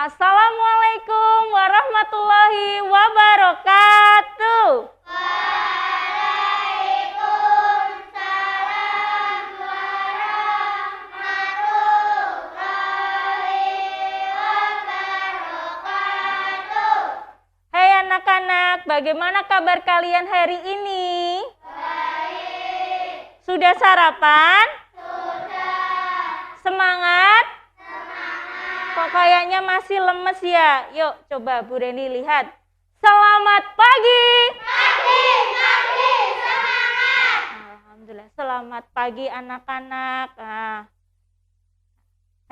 Assalamualaikum warahmatullahi wabarakatuh. Waalaikumsalam warahmatullahi wabarakatuh. Hai anak-anak, bagaimana kabar kalian hari ini? Baik. Sudah sarapan? Sudah. Semangat? Semangat. Kok kayaknya masih lemes ya? Yuk coba Bu Reni lihat. Selamat pagi. Pagi, semangat. Alhamdulillah, selamat pagi anak-anak. Nah,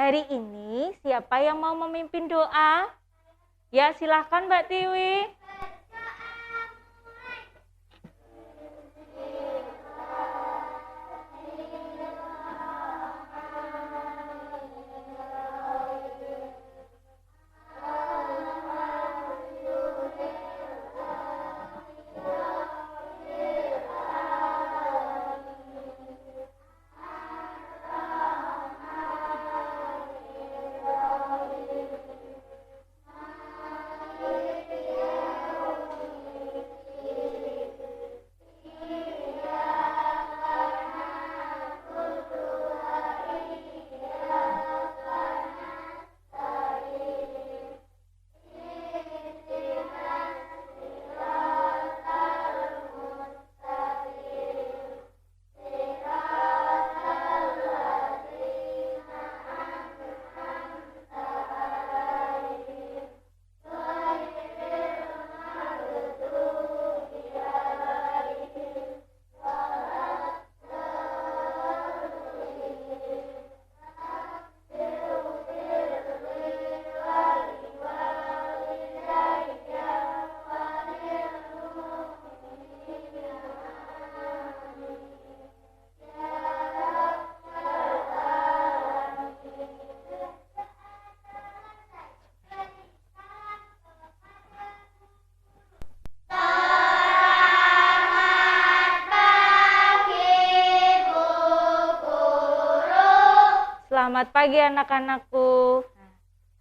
hari ini siapa yang mau memimpin doa? Ya silahkan Mbak Tiwi. Selamat pagi anak-anakku.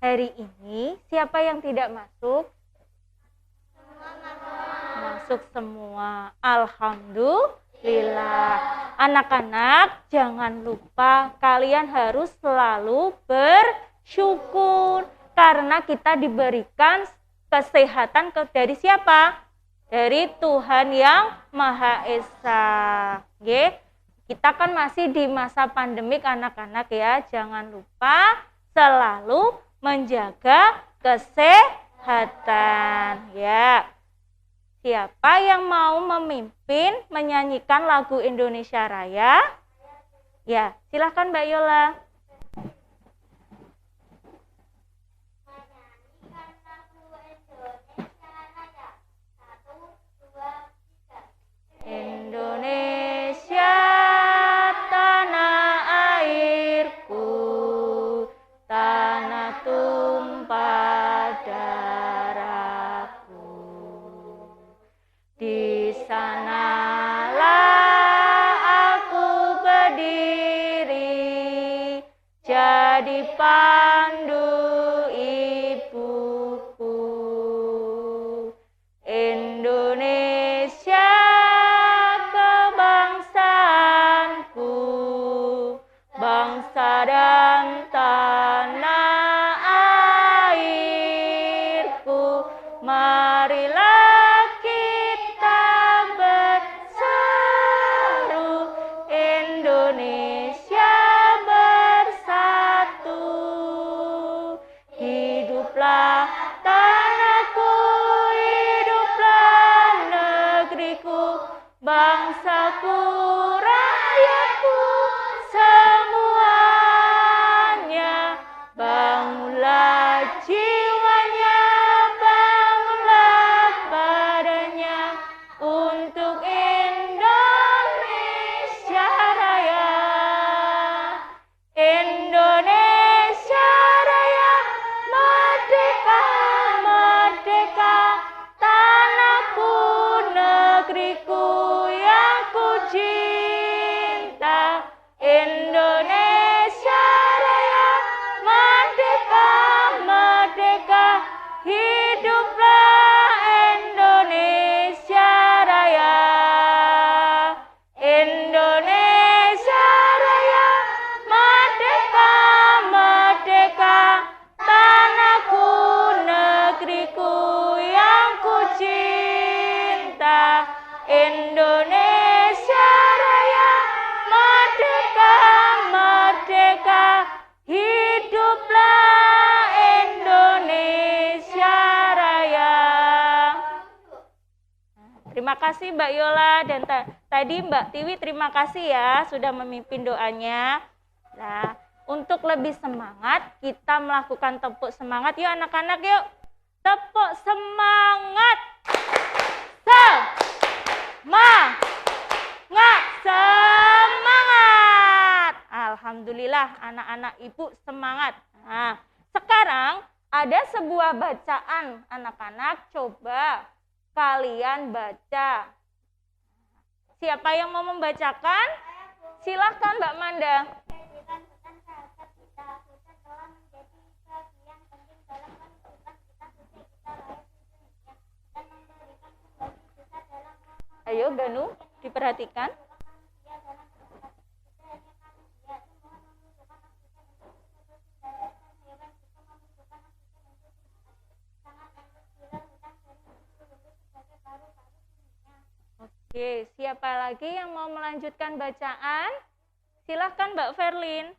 Hari ini siapa yang tidak masuk? Masuk semua. Alhamdulillah. Anak-anak jangan lupa kalian harus selalu bersyukur. Karena kita diberikan kesehatan dari siapa? Dari Tuhan yang Maha Esa. Oke? Kita kan masih di masa pandemik anak-anak ya, jangan lupa selalu menjaga kesehatan ya. Siapa yang mau memimpin menyanyikan lagu Indonesia Raya? Ya, silakan Mbak Yola. Indonesia tanah airku, tanah tumpah darahku. Di sanalah aku berdiri, jadi pandu ibuku. Indonesia bangsa dan tanah airku, marilah kita berseru, Indonesia bersatu. Hiduplah tanahku, hiduplah negeriku, bangsaku, rakyatku, semuanya. Bangunlah jiwanya, bangunlah badannya untuk Indonesia Raya. Indonesia Raya, merdeka Terima kasih Mbak Yola dan tadi Mbak Tiwi terima kasih ya sudah memimpin doanya. Nah, untuk lebih semangat kita melakukan tepuk semangat. Yuk anak-anak yuk. Tepuk semangat. Semangat. Alhamdulillah anak-anak Ibu semangat. Nah, sekarang ada sebuah bacaan anak-anak, coba kalian baca. Siapa yang mau membacakan? Silahkan Mbak Manda. Ayo Ganu, diperhatikan. Oke, siapa lagi yang mau melanjutkan bacaan? Silahkan Mbak Verlin.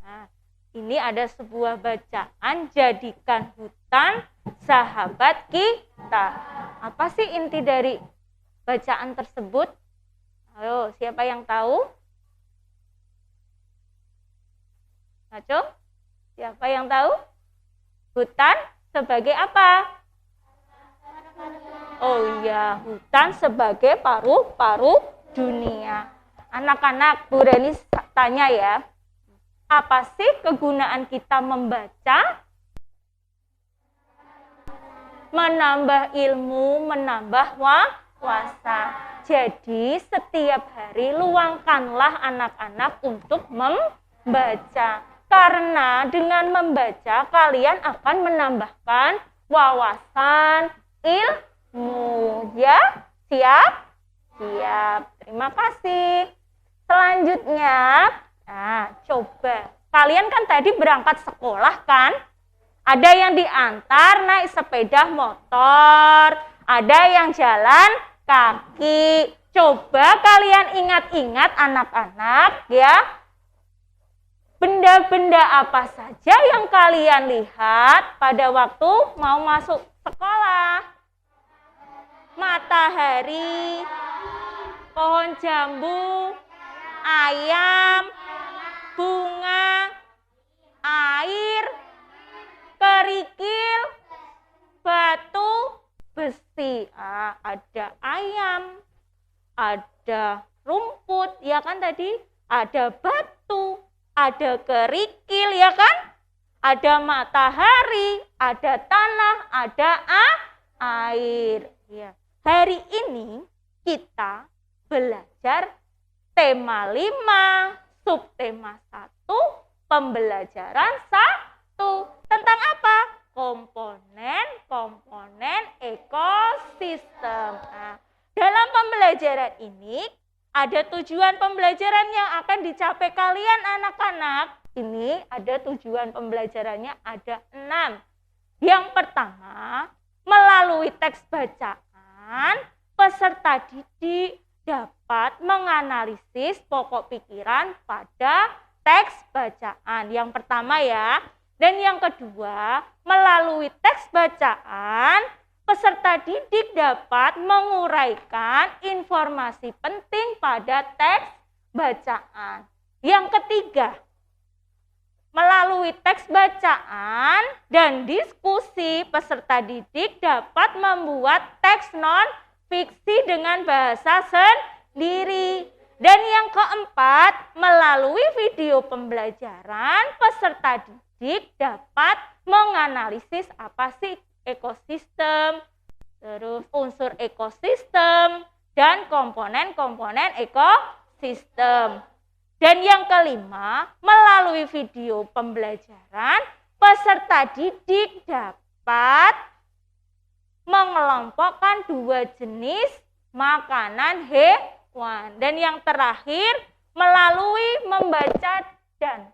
Nah, ini ada sebuah bacaan, jadikan hutan sahabat kita. Apa sih inti dari bacaan tersebut? Ayo, siapa yang tahu? Ngaco? Siapa yang tahu? Hutan sebagai apa? Oh iya, hutan sebagai paru-paru dunia. Anak-anak, Bu Reni tanya ya. Apa sih kegunaan kita membaca? Menambah ilmu, menambah wawasan. Jadi setiap hari luangkanlah anak-anak untuk membaca. Karena dengan membaca kalian akan menambahkan wawasan ilmu. Ya, siap? Siap. Terima kasih. Selanjutnya, nah, coba. Kalian kan tadi berangkat sekolah kan? Ada yang diantar naik sepeda motor, ada yang jalan kaki. Coba kalian ingat-ingat anak-anak ya. Benda-benda apa saja yang kalian lihat pada waktu mau masuk sekolah? Matahari, pohon jambu, ayam, bunga, air, kerikil, batu, besi. Ada ayam, ada rumput, ya kan tadi? Ada batu, ada kerikil, ya kan? Ada matahari, ada tanah, ada air. Ya. Hari ini kita belajar tema 5, subtema 1, pembelajaran 1. Tentang apa? Komponen ekosistem. Nah, dalam pembelajaran ini ada tujuan pembelajaran yang akan dicapai kalian anak-anak. Ini ada tujuan pembelajarannya ada 6. Yang pertama, melalui teks bacaan, peserta didik dapat menganalisis pokok pikiran pada teks bacaan. Yang pertama ya. Dan yang kedua, melalui teks bacaan, peserta didik dapat menguraikan informasi penting pada teks bacaan. Yang ketiga, melalui teks bacaan dan diskusi, peserta didik dapat membuat teks non-fiksi dengan bahasa sendiri. Dan yang keempat, melalui video pembelajaran, peserta didik dapat menganalisis apa sih ekosistem, terus unsur ekosistem, dan komponen-komponen ekosistem. Dan yang kelima, melalui video pembelajaran, peserta didik dapat mengelompokkan 2 jenis makanan hewan. Dan yang terakhir, melalui membaca dan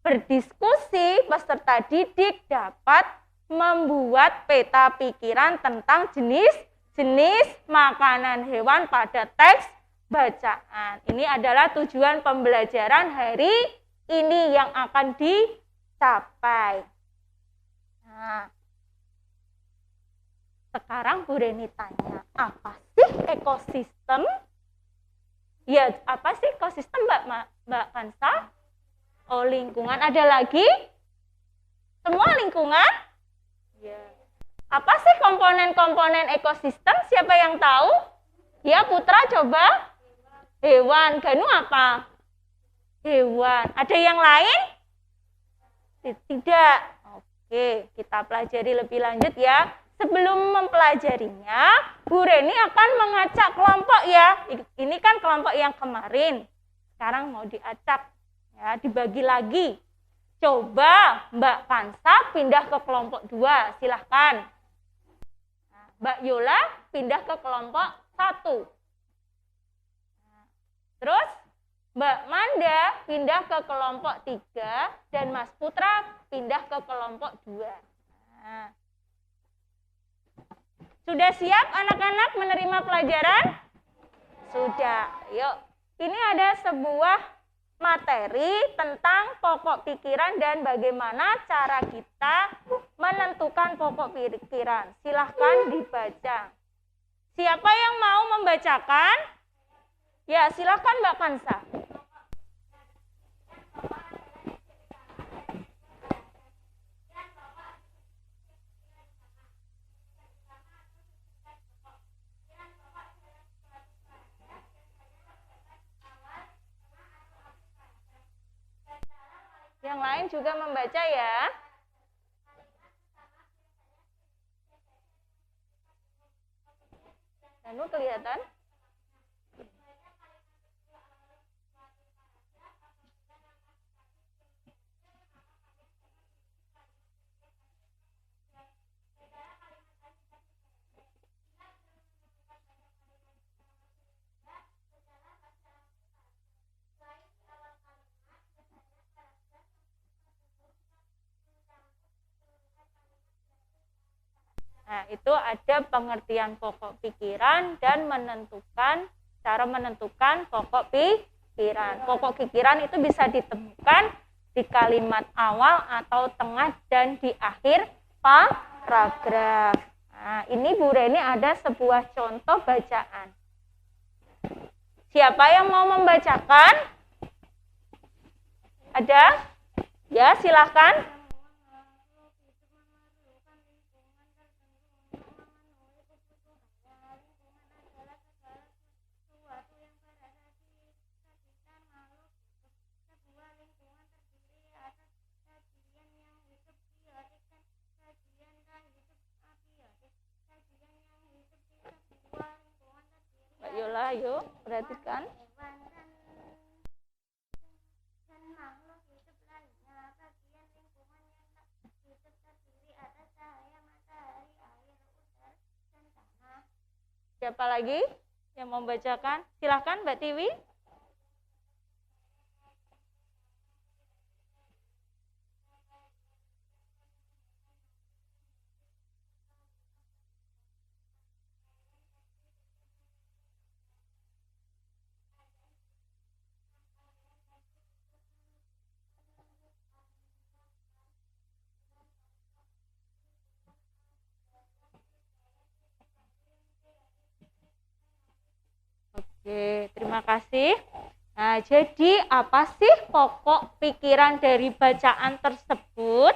berdiskusi, peserta didik dapat membuat peta pikiran tentang jenis-jenis makanan hewan pada teks bacaan. Ini adalah tujuan pembelajaran hari ini yang akan dicapai. Nah, sekarang Bu Reni tanya, apa sih ekosistem? Ya, apa sih ekosistem Mbak Kansa? Oh, lingkungan. Ada lagi? Semua lingkungan? Ya. Apa sih komponen-komponen ekosistem? Siapa yang tahu? Ya, Putra coba. Hewan. Ganu apa? Hewan. Ada yang lain? Tidak. Oke, kita pelajari lebih lanjut ya. Sebelum mempelajarinya, Bu Reni akan mengacak kelompok ya. Ini kan kelompok yang kemarin. Sekarang mau diacak, ya, dibagi lagi. Coba Mbak Kansa pindah ke kelompok 2, silahkan. Nah, Mbak Yola pindah ke kelompok 1. Nah, terus Mbak Manda pindah ke kelompok 3 dan Mas Putra pindah ke kelompok 2. Nah, sudah siap anak-anak menerima pelajaran? Sudah. Yuk, ini ada sebuah materi tentang pokok pikiran dan bagaimana cara kita menentukan pokok pikiran. Silahkan dibaca. Siapa yang mau membacakan? Ya, silahkan Mbak Kansa. Yang lain juga membaca ya. Danu kelihatan? Nah, itu ada pengertian pokok pikiran dan cara menentukan pokok pikiran. Pokok pikiran itu bisa ditemukan di kalimat awal atau tengah dan di akhir paragraf. Nah, ini Bu Reni ada sebuah contoh bacaan. Siapa yang mau membacakan? Ada? Ya, silahkan. Mbak Yola, yuk perhatikan. Siapa lagi yang mau membacakan? Silahkan Mbak Tiwi. Oke, terima kasih. Nah, jadi apa sih pokok pikiran dari bacaan tersebut?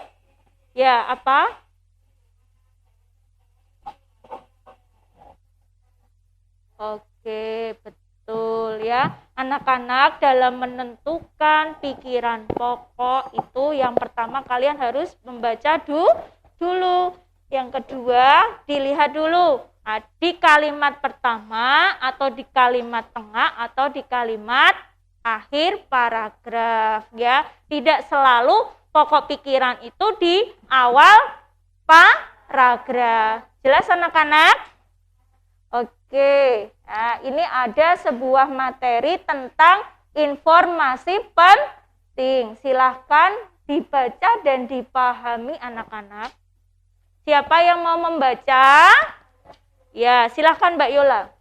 Ya, apa? Oke, betul ya. Anak-anak dalam menentukan pikiran pokok itu yang pertama kalian harus membaca dulu. Yang kedua, dilihat dulu. Nah, di kalimat pertama atau di kalimat tengah atau di kalimat akhir paragraf ya. Tidak selalu pokok pikiran itu di awal paragraf. Jelas anak-anak? Oke. Nah, ini ada sebuah materi tentang informasi penting. Silahkan dibaca dan dipahami anak-anak. Siapa yang mau membaca? Ya, silahkan Mbak Yola.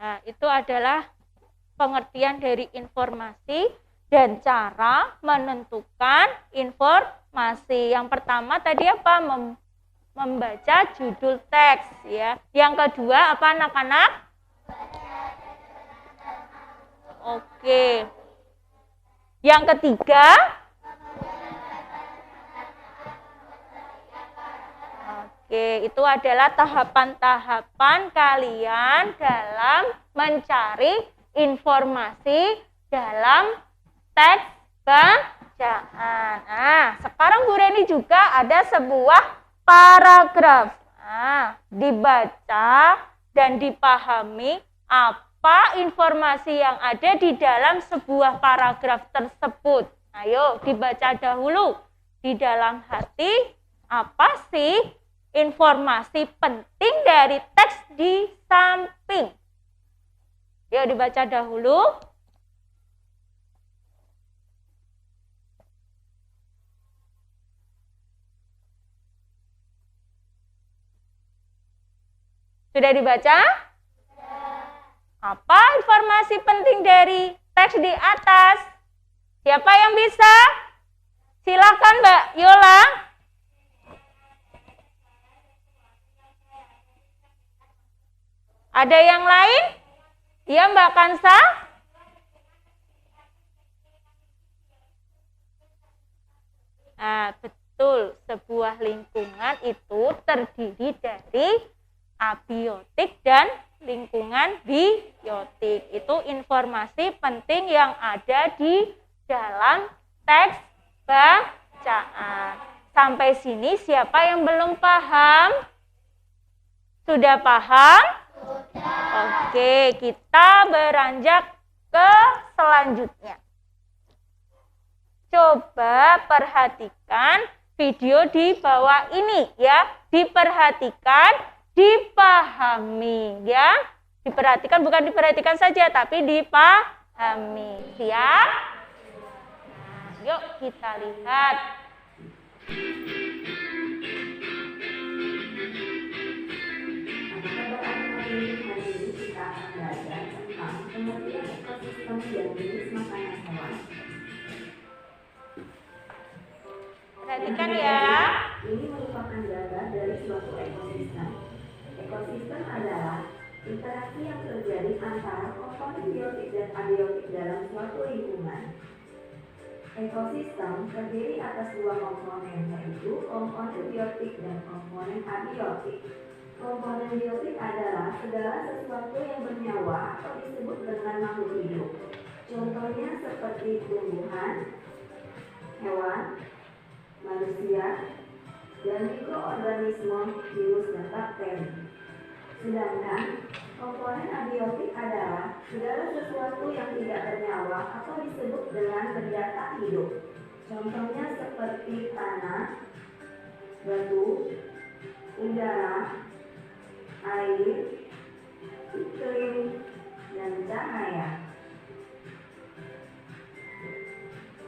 Nah, itu adalah pengertian dari informasi dan cara menentukan informasi. Yang pertama tadi apa? Membaca judul teks ya. Yang kedua apa anak-anak? Oke. Yang ketiga? Oke, itu adalah tahapan-tahapan kalian dalam mencari informasi dalam teks bacaan. Nah, sekarang Bu Reni juga ada sebuah paragraf. Nah, dibaca dan dipahami apa informasi yang ada di dalam sebuah paragraf tersebut. Ayo dibaca dahulu. Di dalam hati, apa sih informasi penting dari teks di samping? Yuk dibaca dahulu. Sudah dibaca? Apa informasi penting dari teks di atas? Siapa yang bisa? Silakan Mbak Yola. Ada yang lain? Iya Mbak Kansa? Nah, betul. Sebuah lingkungan itu terdiri dari abiotik dan lingkungan biotik. Itu informasi penting yang ada di dalam teks bacaan. Sampai sini siapa yang belum paham? Sudah paham? Oke, kita beranjak ke selanjutnya. Coba perhatikan video di bawah ini ya. Diperhatikan, dipahami ya. Diperhatikan bukan diperhatikan saja tapi dipahami. Siap? Nah, yuk kita lihat. Hari ini kita akan belajar tentang pengertian ekosistem dan jenis makanan hewan. Perhatikan ya. Ini merupakan gambar dari suatu ekosistem. Ekosistem adalah interaksi yang terjadi antara komponen biotik dan abiotik dalam suatu lingkungan. Ekosistem terdiri atas dua komponen, yaitu komponen biotik dan komponen abiotik. Komponen biotik adalah segala sesuatu yang bernyawa atau disebut dengan makhluk hidup. Contohnya seperti tumbuhan, hewan, manusia, dan mikroorganisme, virus, dan bakteri. Sedangkan komponen abiotik adalah segala sesuatu yang tidak bernyawa atau disebut dengan benda tak hidup. Contohnya seperti tanah, batu, udara, air, iklim, dan cahaya.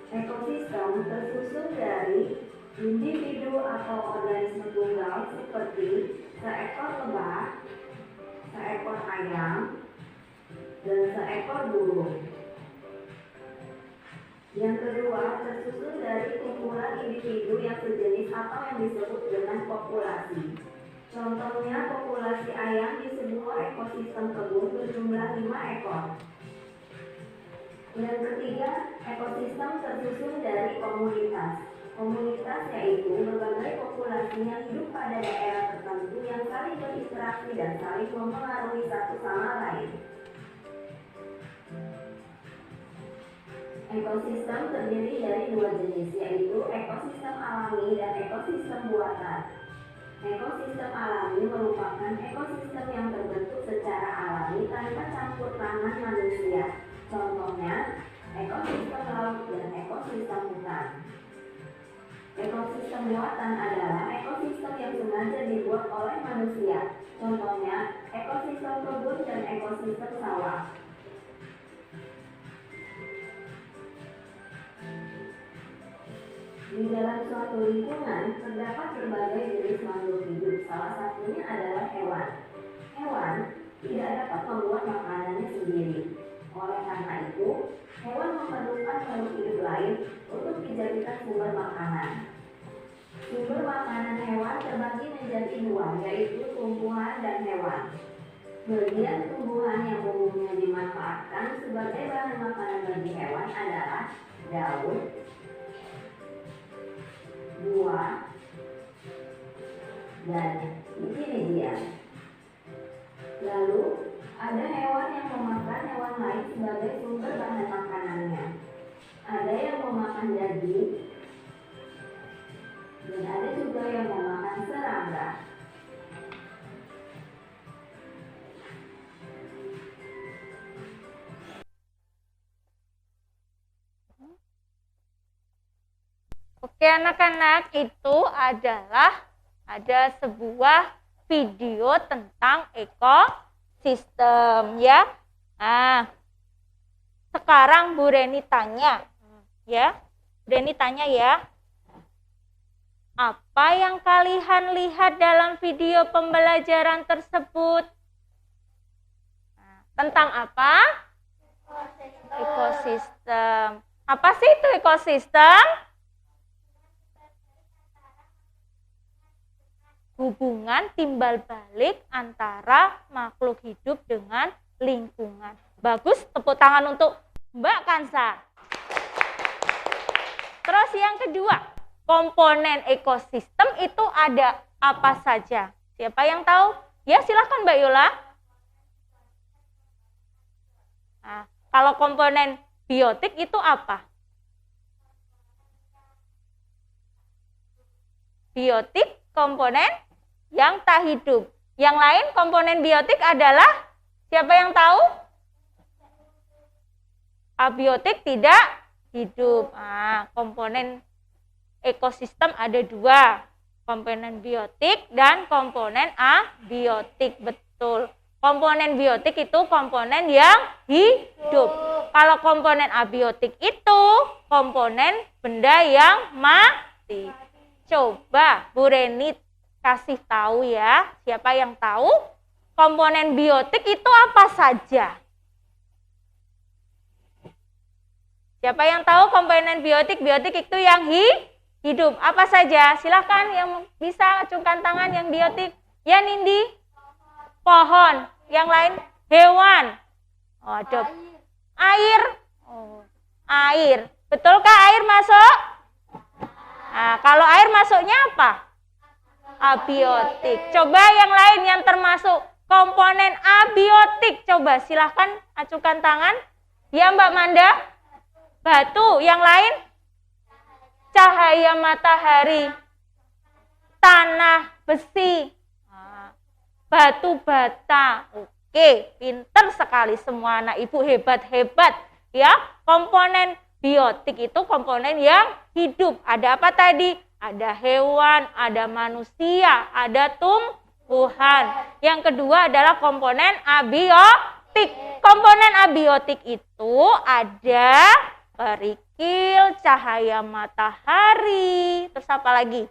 Ekosistem tersusun dari individu atau organisme tunggal seperti seekor lebah, seekor ayam, dan seekor burung. Yang kedua, tersusun dari kumpulan individu yang sejenis atau yang disebut dengan populasi. Contohnya populasi ayam di sebuah ekosistem kebun berjumlah 5 ekor. Yang ketiga, ekosistem tersusun dari komunitas. Komunitas yaitu berbagai populasi yang hidup pada daerah tertentu yang saling berinteraksi dan saling mempengaruhi satu sama lain. Ekosistem terdiri dari dua jenis, yaitu ekosistem alami dan ekosistem buatan. Ekosistem alami merupakan ekosistem yang terbentuk secara alami tanpa campur tangan manusia. Contohnya, ekosistem laut dan ekosistem hutan. Ekosistem buatan adalah ekosistem yang sengaja dibuat oleh manusia. Contohnya, ekosistem kebun dan ekosistem sawah. Di dalam suatu lingkungan, terdapat berbagai jenis makhluk hidup. Salah satunya adalah hewan. Hewan tidak dapat membuat makanannya sendiri. Oleh karena itu, hewan memerlukan makhluk hidup lain untuk dijadikan sumber makanan. Sumber makanan hewan terbagi menjadi dua, yaitu tumbuhan dan hewan. Bagian tumbuhan yang umumnya dimanfaatkan sebagai bahan makanan bagi hewan adalah daun, buah, dan biji-bijian. Lalu, ada hewan yang memakan hewan lain sebagai sumber bahan makanannya. Ada yang memakan daging, dan ada juga yang memakan serangga. Oke anak-anak, itu adalah ada sebuah video tentang ekosistem ya. Nah, sekarang Bu Reni tanya ya. Bu Reni tanya ya. Apa yang kalian lihat dalam video pembelajaran tersebut? Nah, tentang apa? Ekosistem. Apa sih itu ekosistem? Hubungan timbal balik antara makhluk hidup dengan lingkungan. Bagus, tepuk tangan untuk Mbak Kansa. Terus yang kedua, komponen ekosistem itu ada apa saja? Siapa yang tahu? Ya, silahkan Mbak Yola. Nah, kalau komponen biotik itu apa? Biotik komponen yang tak hidup. Yang lain komponen biotik adalah siapa yang tahu? Abiotik tidak hidup. Nah, komponen ekosistem ada dua, komponen biotik dan komponen abiotik. Betul. Komponen biotik itu komponen yang hidup. Kalau komponen abiotik itu komponen benda yang mati. Coba Bu Reni kasih tahu ya, siapa yang tahu komponen biotik itu apa saja? Siapa yang tahu komponen biotik? Biotik itu yang hidup. Apa saja? Silahkan yang bisa acungkan tangan yang biotik. Ya Nindi? Pohon. Yang lain? Hewan. Oh, ada air. Oh, air. Betulkah air masuk? Nah, kalau air masuknya apa? Abiotik. Coba yang lain yang termasuk komponen abiotik. Coba silahkan acukan tangan. Ya Mbak Manda? Batu. Yang lain? Cahaya matahari. Tanah, besi. Batu bata. Oke, pinter sekali semua anak ibu, hebat-hebat. Ya, komponen biotik itu komponen yang hidup. Ada apa tadi? Ada hewan, ada manusia, ada tumbuhan. Yang kedua adalah komponen abiotik. Komponen abiotik itu ada kerikil, cahaya matahari, terus apa lagi?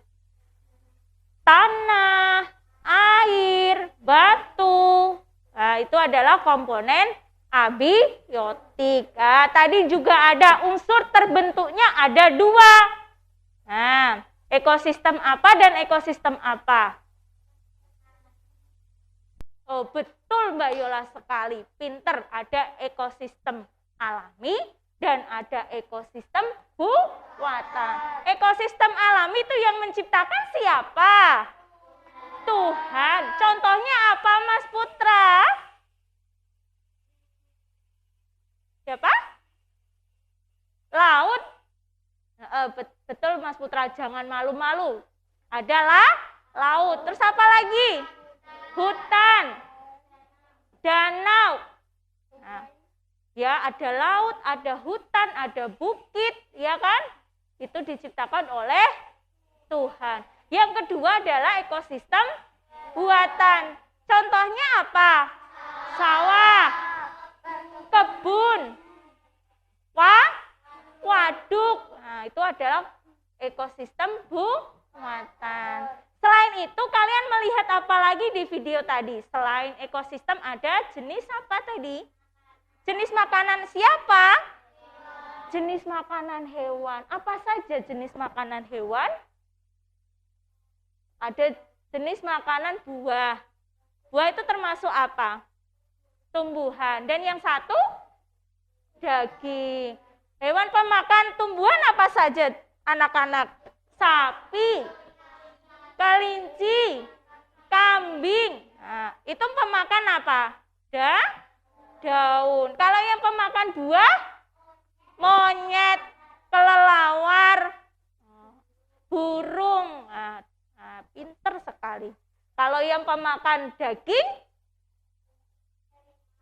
Tanah, air, batu. Nah, itu adalah komponen abiotik. Nah, tadi juga ada unsur terbentuknya ada dua. Nah, ekosistem apa dan ekosistem apa? Oh, betul Mbak Yola sekali. Pinter, ada ekosistem alami dan ada ekosistem kekuatan. Ekosistem alami itu yang menciptakan siapa? Tuhan. Contohnya apa, Mas Putra? Siapa? Laut. Betul Mas Putra, jangan malu-malu. Adalah laut. Terus apa lagi? Hutan. Danau. Nah, ya ada laut, ada hutan, ada bukit, ya kan? Itu diciptakan oleh Tuhan. Yang kedua adalah ekosistem buatan. Contohnya apa? Sawah, kebun, waduk. Nah, itu adalah ekosistem buatan. Selain itu, kalian melihat apa lagi di video tadi? Selain ekosistem ada jenis apa tadi? Jenis makanan siapa? Jenis makanan hewan. Apa saja jenis makanan hewan? Ada jenis makanan buah. Buah itu termasuk apa? Tumbuhan. Dan yang satu? Daging. Hewan pemakan tumbuhan apa saja anak-anak? Sapi, kelinci, kambing. Nah, itu pemakan apa? Daun. Kalau yang pemakan buah? Monyet, kelelawar, burung. Nah, pinter sekali. Kalau yang pemakan daging?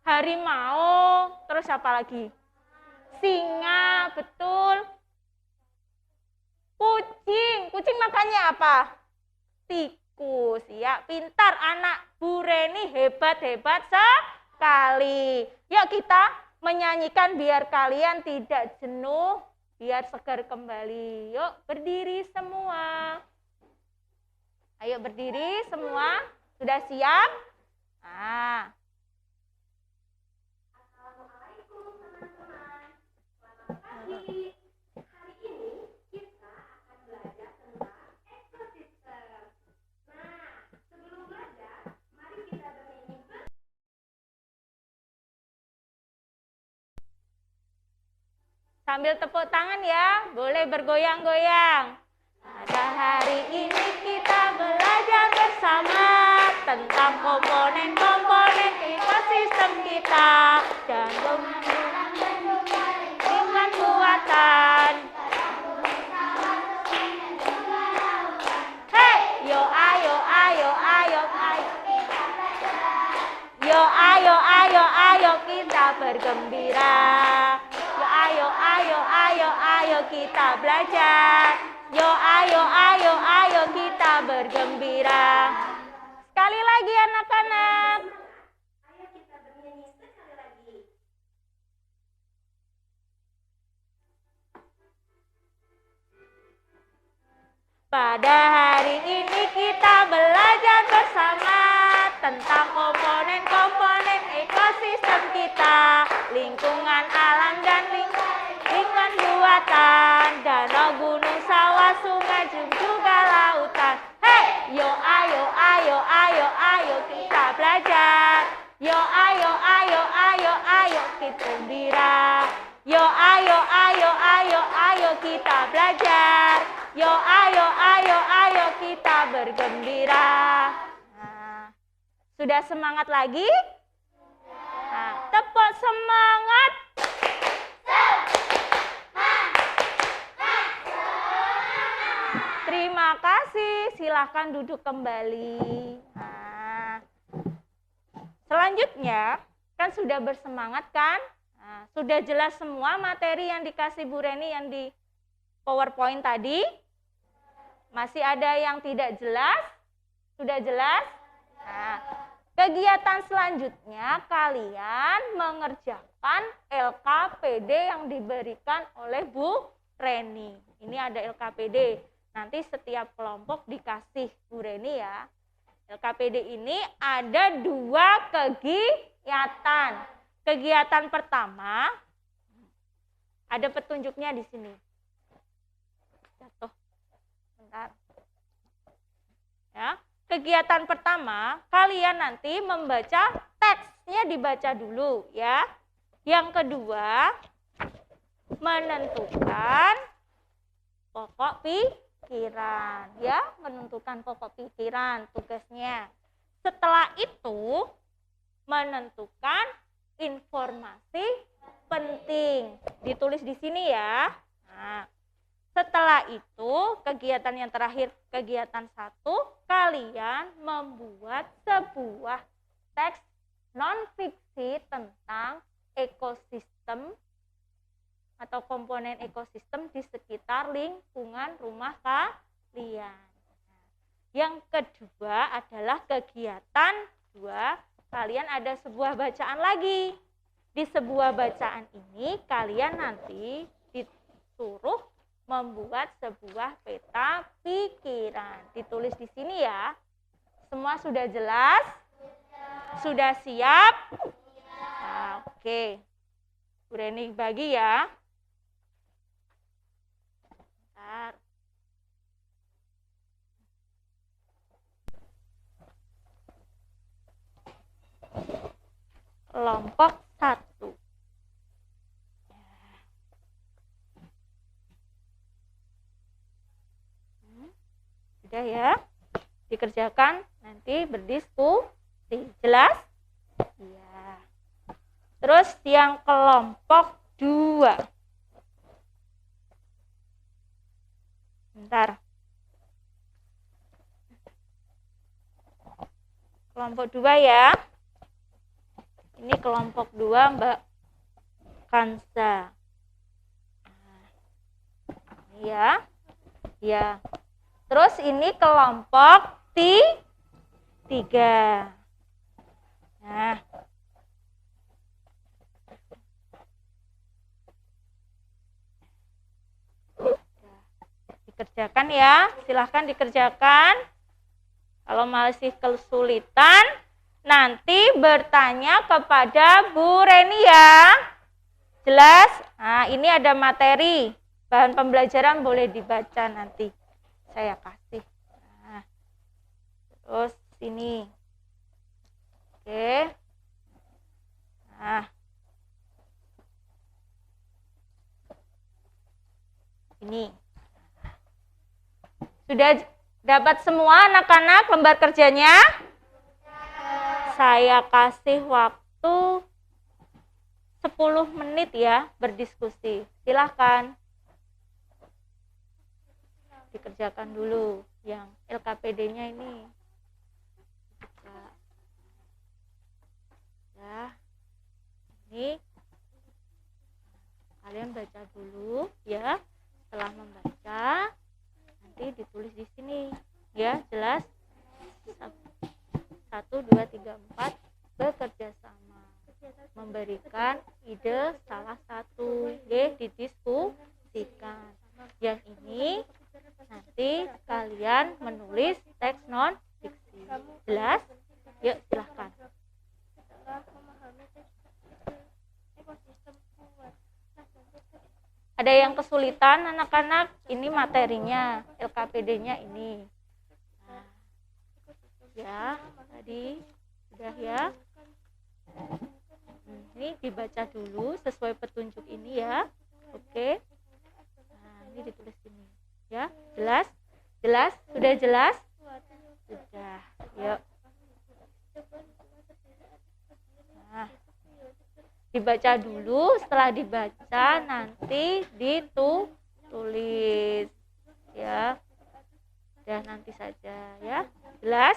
Harimau. Terus apa lagi? Singa, betul. Kucing makannya apa? Tikus, ya. Pintar anak Bu Reni, hebat-hebat sekali. Yuk kita menyanyikan biar kalian tidak jenuh, biar segar kembali. Yuk berdiri semua. Ayo berdiri semua. Sudah siap? Nah. Assalamualaikum teman-teman. Selamat pagi. Hari ini kita akan belajar tentang ekosistem. Nah, sebelum belajar, mari kita bernyanyi Sambil tepuk tangan ya, boleh bergoyang-goyang. Pada hari ini kita belajar bersama tentang komponen-komponen ekosistem kita dan lingkungan buatan. Hei, yo ayo, ayo, ayo, ayo. Yo ayo, ayo, ayo kita bergembira. Yo ayo, ayo, ayo, ayo kita belajar. Yo ayo, ayo, ayo kita bergembira. Sekali lagi anak-anak. Ayo kita bernyanyi sekali lagi. Pada hari ini kita belajar bersama tentang komponen-komponen ekosistem kita, lingkungan alam dan lingkungan buatan, danau, gunung, sawah, sungai, juga lautan. Hei, yo ayo, ayo, ayo, ayo kita belajar. Yo ayo, ayo, ayo, ayo kita gembira. Yo ayo, ayo, ayo, ayo kita belajar. Yo ayo, ayo, ayo kita bergembira. Nah, sudah semangat lagi? Nah, tepuk semangat. Terima kasih. Silahkan duduk kembali. Nah, selanjutnya, kan sudah bersemangat kan? Nah, sudah jelas semua materi yang dikasih Bu Reni yang di PowerPoint tadi? Masih ada yang tidak jelas? Sudah jelas? Nah, kegiatan selanjutnya kalian mengerjakan LKPD yang diberikan oleh Bu Reni. Ini ada LKPD. Nanti setiap kelompok dikasih Bu Reni ya. LKPD ini ada 2 kegiatan. Kegiatan pertama, ada petunjuknya di sini. Jatuh. Bentar. Ya, kegiatan pertama, kalian nanti membaca teksnya dibaca dulu ya. Yang kedua, menentukan pokok pikiran, ya, menentukan pokok pikiran tugasnya. Setelah itu menentukan informasi penting, ditulis di sini ya. Nah, setelah itu kegiatan yang terakhir, kegiatan 1, kalian membuat sebuah teks non-fiksi tentang ekosistem atau komponen ekosistem di sekitar lingkungan rumah kalian. Yang kedua adalah kegiatan 2, kalian ada sebuah bacaan lagi. Di sebuah bacaan ini kalian nanti disuruh membuat sebuah peta pikiran. Ditulis di sini ya. Semua sudah jelas? Sudah siap? Nah, oke. Bu Reni bagi ya. Bentar. Kelompok 1. Sudah ya. Dikerjakan, nanti berdiskusi. Jelas? Iya. Terus yang kelompok 2. Bentar. Kelompok 2 ya. Ini kelompok 2 Mbak Kansa. Ya. Ya. Terus ini kelompok 3. Nah. Dikerjakan ya. Silahkan dikerjakan. Kalau masih kesulitan, nanti bertanya kepada Bu Reni ya. Jelas? Nah, ini ada materi. Bahan pembelajaran boleh dibaca nanti. Saya kasih. Nah, terus sini. Oke. Nah. Ini. Sudah dapat semua anak-anak lembar kerjanya? Saya kasih waktu 10 menit ya berdiskusi. Silahkan. Dikerjakan dulu yang LKPD-nya ini. Ya. Ini kalian baca dulu ya. Setelah membaca nanti ditulis di sini ya, jelas. 1, 2, 3, 4 bekerja sama memberikan ide salah satu didiskusikan. Yang ini nanti kalian menulis teks non fiksi. Jelas? Yuk silahkan. Ada yang kesulitan anak-anak? Ini materinya, LKPD-nya ini. Nah, ya, tadi sudah ya. Ini dibaca dulu sesuai petunjuk ini ya. Oke. Nah, ini ditulis ini. Ya, jelas? Jelas? Sudah jelas? Sudah. Yuk. Nah, dibaca dulu, setelah dibaca nanti ditulis ya. Dan nanti saja ya. Jelas?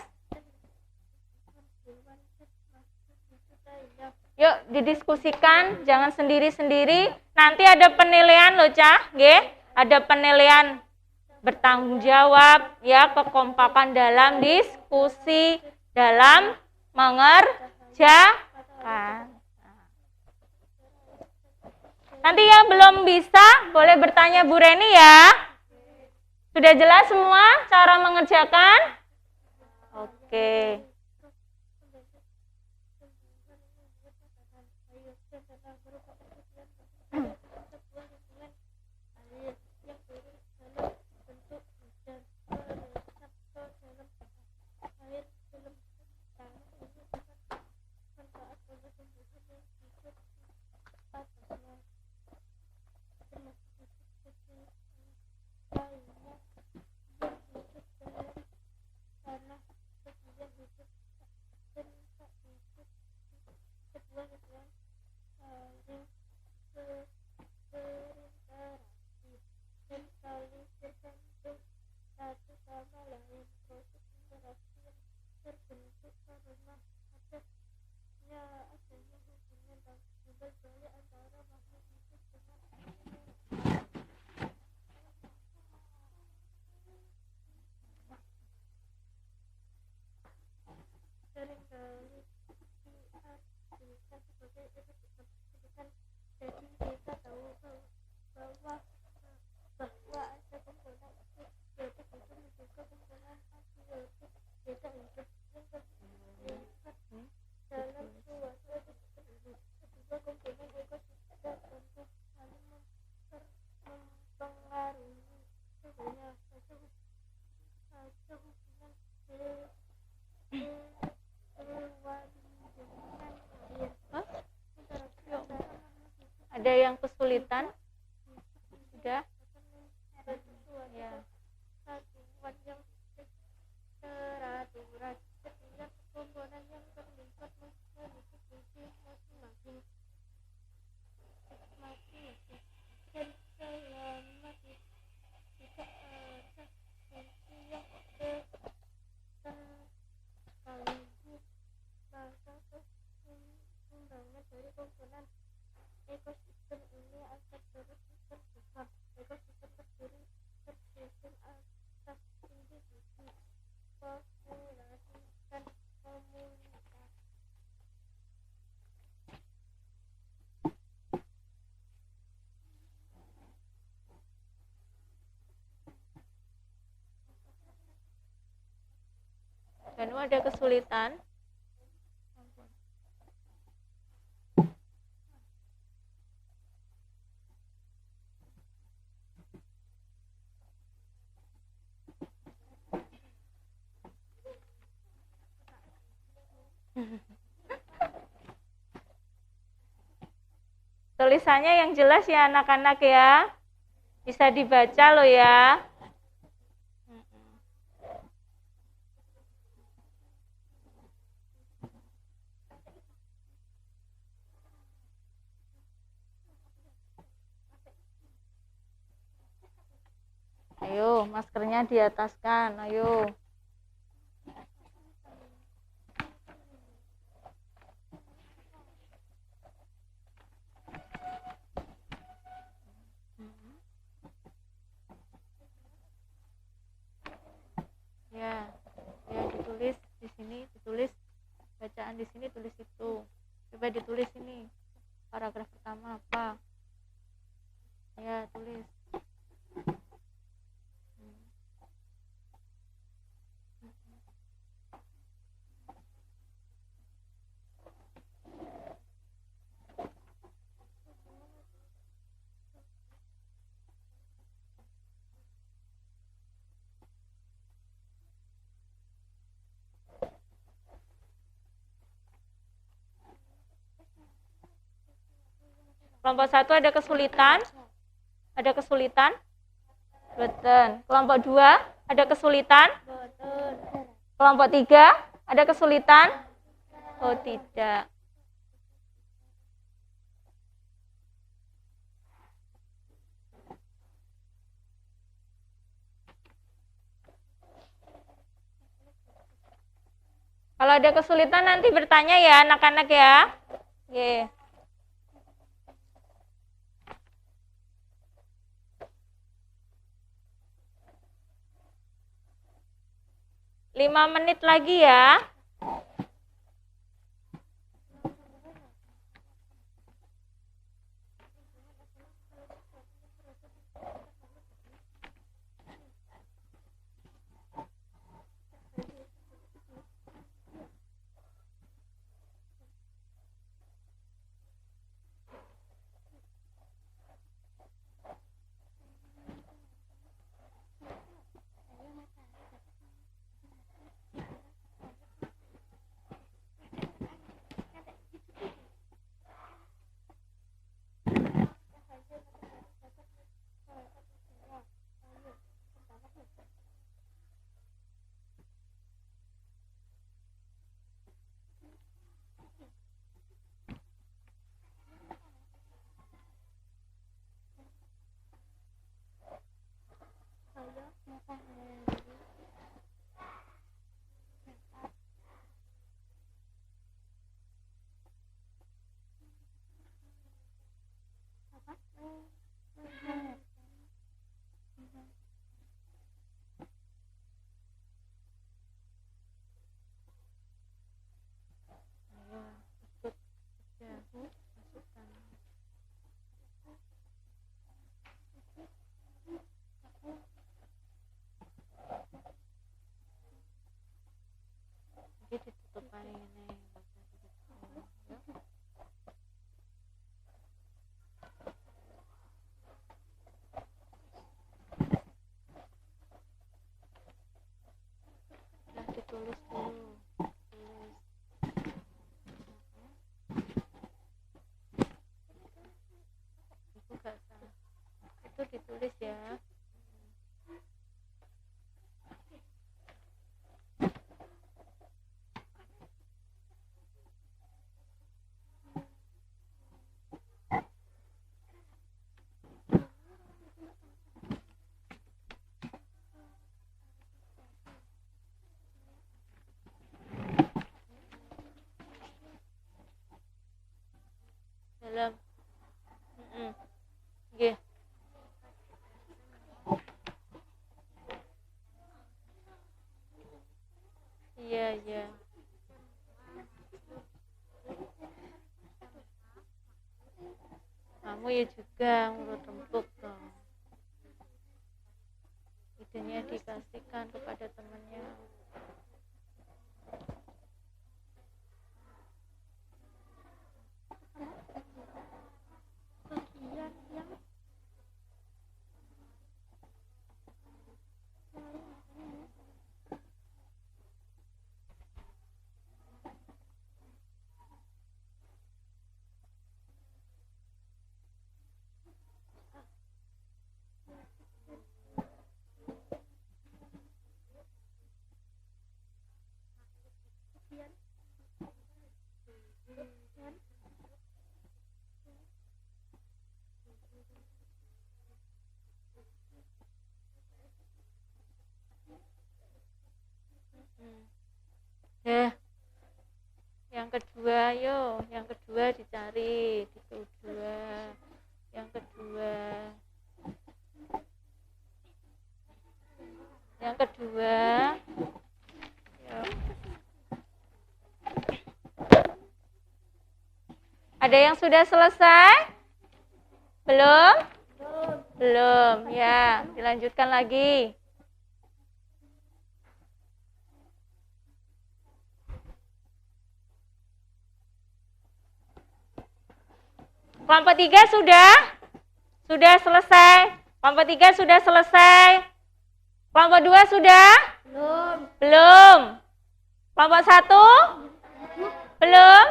Yuk didiskusikan, jangan sendiri-sendiri. Nanti ada penilaian loh, Cah, nggih. Ada penilaian bertanggung jawab ya, kekompakan dalam diskusi, dalam mengerjakan. Nanti yang belum bisa boleh bertanya Bu Reni ya. Sudah jelas semua cara mengerjakan? Oke. Jadi kita tahu bahwa ada komponen biotik itu juga komponen abiotik. Kita hidup yang terlibat dalam suatu ekosistem. Kedua komponen ekosistem tentu saling mempengaruhi. Sebenarnya ada hubungan Ada yang kesulitan? Sudah? Ya. Satuan yang teraturan. Setiap komponen yang terlibat memiliki fungsi masing-masing. Dan selama tidak ada fungsi yang sekaligus, maka keseimbangan dari komponen ekosistem ini akan terus berkembang. Ekosistem terdiri tersusun atas individu, populasi, dan komunitas. Kanu ada kesulitan? Tulisannya yang jelas ya anak-anak ya. Bisa dibaca loh ya. Ayo, maskernya diataskan. Ayo. Ya, ya ditulis di sini, ditulis bacaan di sini, tulis itu. Coba ditulis ini. Paragraf pertama apa? Ya, tulis. Kelompok 1 ada kesulitan? Ada kesulitan? Betul. Kelompok 2 ada kesulitan? Kelompok 3 ada kesulitan? Oh, tidak. Kalau ada kesulitan nanti bertanya ya anak-anak ya. Oke. 5 menit lagi ya. itu ditulis ya. Dalam nggih. Iya, iya. Kamu ya juga ngurut rempuk dong. Idenya dikasihkan kepada temannya. bagian yang bagian Ya. Yang kedua, yo. Yang kedua dicari. Itu dua. Yang kedua. Yang kedua. Yo. Ada yang sudah selesai? Belum? Belum. Ya, dilanjutkan lagi. Kelompok 3 sudah? Sudah selesai? Kelompok 3 sudah selesai? Kelompok 2 sudah? belum Belum. Kelompok 1? Belum?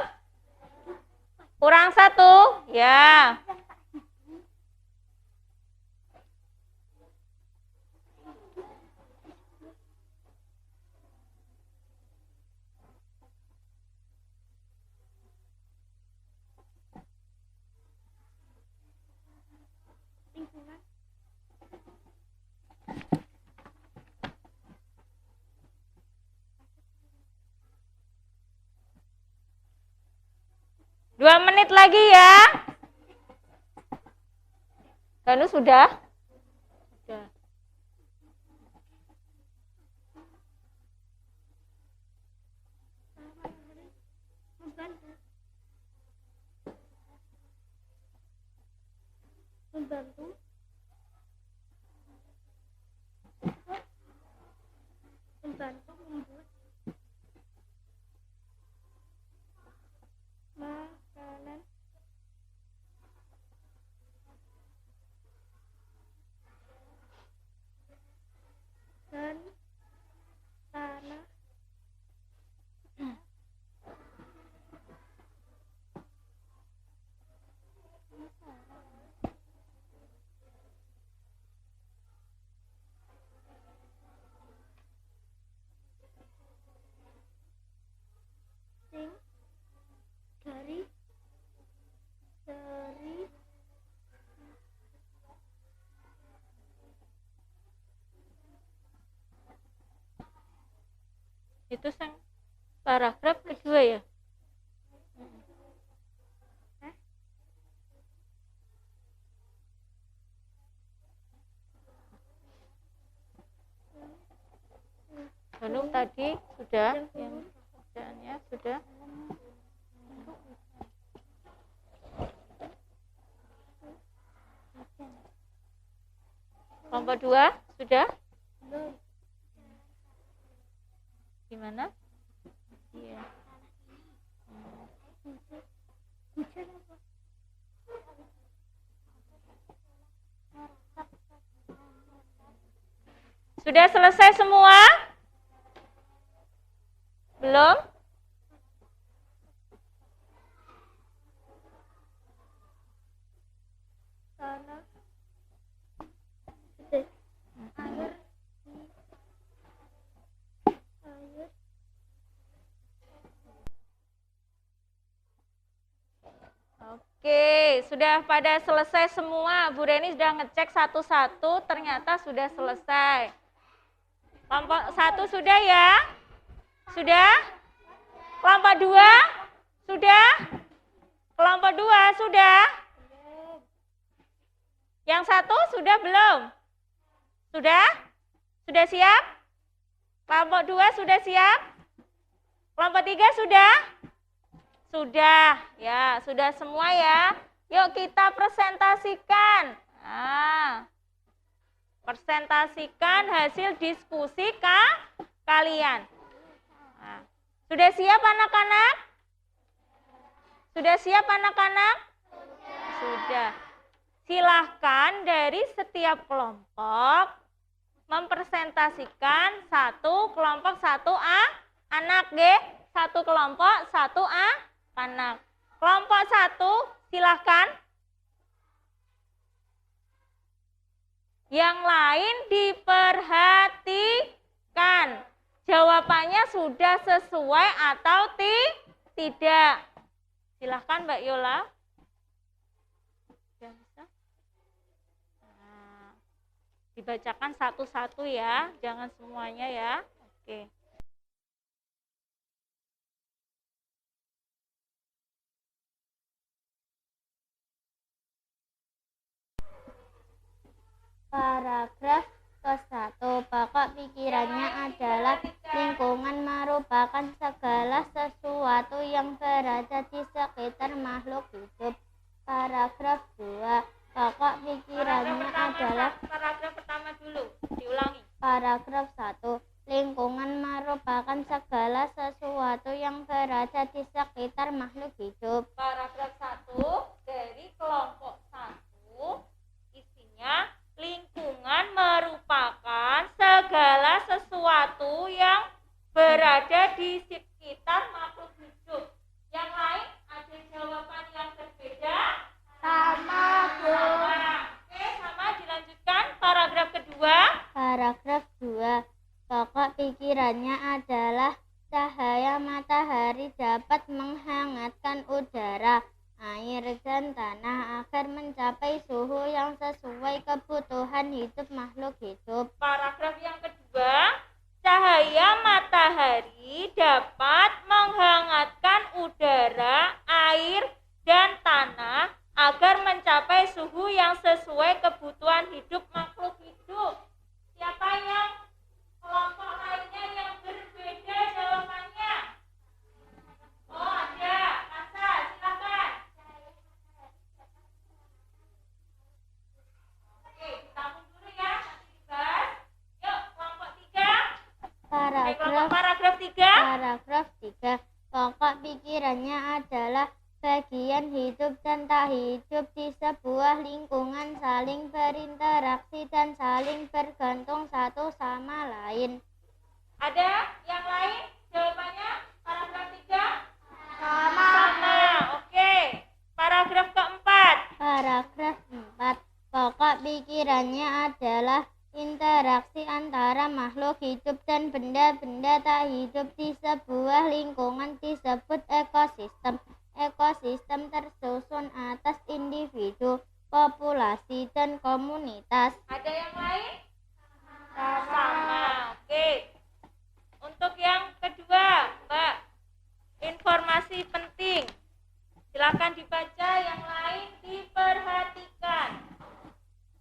Kurang 1? Ya. lingkungan 2 menit lagi ya. Ganu sudah? Sudah. membantu membantu membantu membuat makanan dan tanah sing dari Itu sang paragraf kedua ya? Ganu tadi sudah, yang kerjaannya sudah. Kelompok 2 sudah? belum Gimana? Iya. hujan apa Sudah selesai semua? Belum? tanah Oke, sudah pada selesai semua. Bu Reni sudah ngecek satu-satu, ternyata sudah selesai. Kelompok 1 sudah ya? Sudah? Kelompok 2? Sudah? Kelompok 2 sudah? Yang 1 sudah belum? Sudah? Sudah siap? Kelompok 2 sudah siap? Kelompok 3 sudah? Sudah, ya, sudah semua ya. Yuk kita presentasikan. Nah, presentasikan hasil diskusi kalian. Nah, sudah siap anak-anak? Sudah siap anak-anak? Sudah. Silahkan dari setiap kelompok mempresentasikan satu kelompok satu anak, satu kelompok satu anak. Kelompok 1 silahkan. Yang lain diperhatikan. Jawabannya sudah sesuai atau tidak. Silahkan Mbak Yola. Nah, dibacakan satu-satu ya, jangan semuanya ya. Oke. Paragraf ke-1, pokok pikirannya adalah lingkungan merupakan segala sesuatu yang berada di sekitar makhluk hidup. Paragraf 2, pokok pikirannya adalah Paragraf pertama dulu, diulangi. Paragraf 1, lingkungan merupakan segala sesuatu yang berada di sekitar makhluk hidup. Paragraf 1 dari kelompok 1 isinya lingkungan merupakan segala sesuatu yang berada di sekitar makhluk hidup. Yang lain ada jawaban yang berbeda? Sama, Bu. Oke, sama, dilanjutkan. Paragraf kedua. Paragraf 2, pokok pikirannya adalah cahaya matahari dapat menghangatkan udara, air, dan tanah agar mencapai suhu yang sesuai kebutuhan hidup makhluk hidup. Paragraf yang kedua, cahaya matahari dapat menghangatkan udara, air, dan tanah agar mencapai suhu yang sesuai kebutuhan hidup makhluk hidup. Siapa yang kelompok lainnya yang berbeda jawabannya? Oh, ada. Masa, silakan. Oke, ditampung dulu ya, nanti dibahas. Yuk, kelompok 3. Paragraf 3. Paragraf 3, pokok pikirannya adalah bagian hidup dan tak hidup di sebuah lingkungan saling berinteraksi dan saling bergantung satu sama lain. Ada yang lain? Jawabannya paragraf 3? Sama. Oke. Paragraf keempat. Paragraf 4, pokok pikirannya adalah interaksi antara makhluk hidup dan benda-benda tak hidup di sebuah lingkungan disebut ekosistem. Ekosistem tersusun atas individu, populasi, dan komunitas. Ada yang lain? Sama. Oke. Untuk yang kedua, Mbak, informasi penting. Silakan dibaca, yang lain diperhatikan.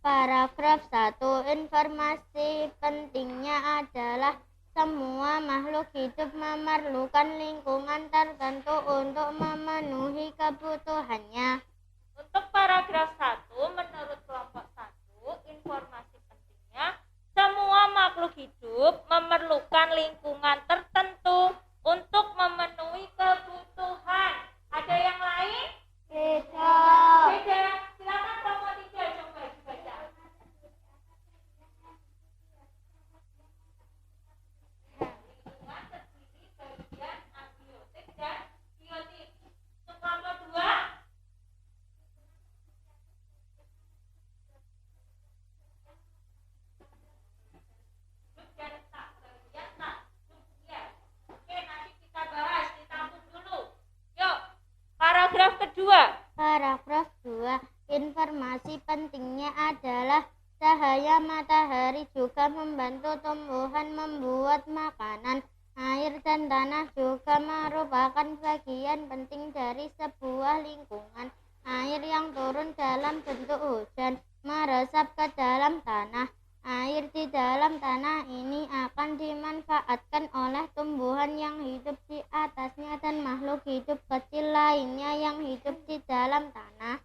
Paragraf 1, informasi pentingnya adalah semua makhluk hidup memerlukan lingkungan tertentu untuk memenuhi kebutuhannya. Untuk paragraf 1, menurut kelompok 1, informasi pentingnya semua makhluk hidup memerlukan lingkungan tertentu untuk memenuhi kebutuhan. Ada yang lain? Beda. Beda. Silakan kelompok 3 coba dibaca. Lingkungan terdiri bagian abiotik dan biotik. Untuk kelompok 2? Informasi pentingnya adalah cahaya matahari juga membantu tumbuhan membuat makanan. Air dan tanah juga merupakan bagian penting dari sebuah lingkungan. Air yang turun dalam bentuk hujan meresap ke dalam tanah. Air di dalam tanah ini akan dimanfaatkan oleh tumbuhan yang hidup di atasnya dan makhluk hidup kecil lainnya yang hidup di dalam tanah.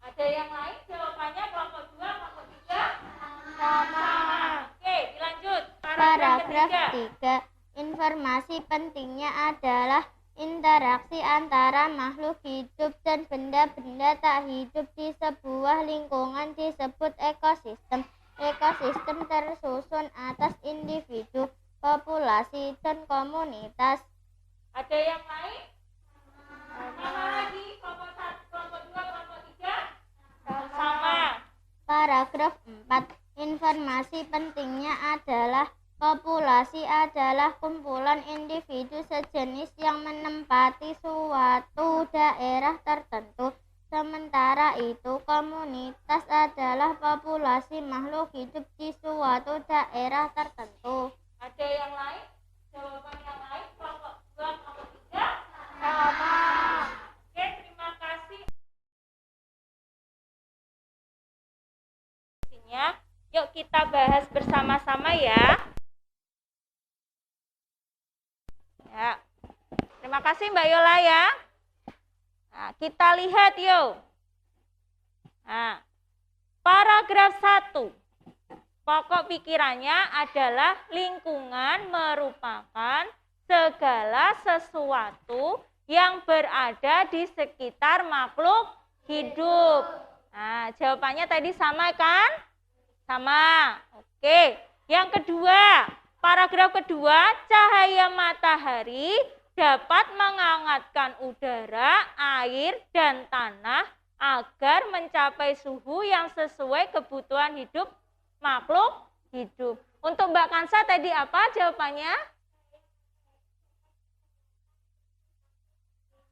Ada yang lain jawabannya kelompok 2, kelompok 3? Sama. Oke, dilanjut. Paragraf 3. Informasi pentingnya adalah interaksi antara makhluk hidup dan benda-benda tak hidup di sebuah lingkungan disebut ekosistem. Ekosistem tersusun atas individu, populasi, dan komunitas. Ada yang lain? Sama lagi, kelompok 1, kelompok 2, kelompok 3? Sama. Paragraf 4. Informasi pentingnya adalah populasi adalah kumpulan individu sejenis yang menempati suatu daerah tertentu. Sementara itu, komunitas adalah populasi makhluk hidup di suatu daerah tertentu. Ada yang lain? Jawaban yang lain, kelompok 2, kelompok 3? Sama. Oke, terima kasih. Yuk kita bahas bersama-sama ya. Ya. Terima kasih Mbak Yola ya. Nah, kita lihat yuk. Nah, paragraf 1. Pokok pikirannya adalah lingkungan merupakan segala sesuatu yang berada di sekitar makhluk hidup. Nah, jawabannya tadi sama kan? Sama. Oke. Yang kedua, paragraf kedua, cahaya matahari dapat menghangatkan udara, air, dan tanah agar mencapai suhu yang sesuai kebutuhan hidup makhluk hidup. Untuk Mbak Kansa tadi apa jawabannya?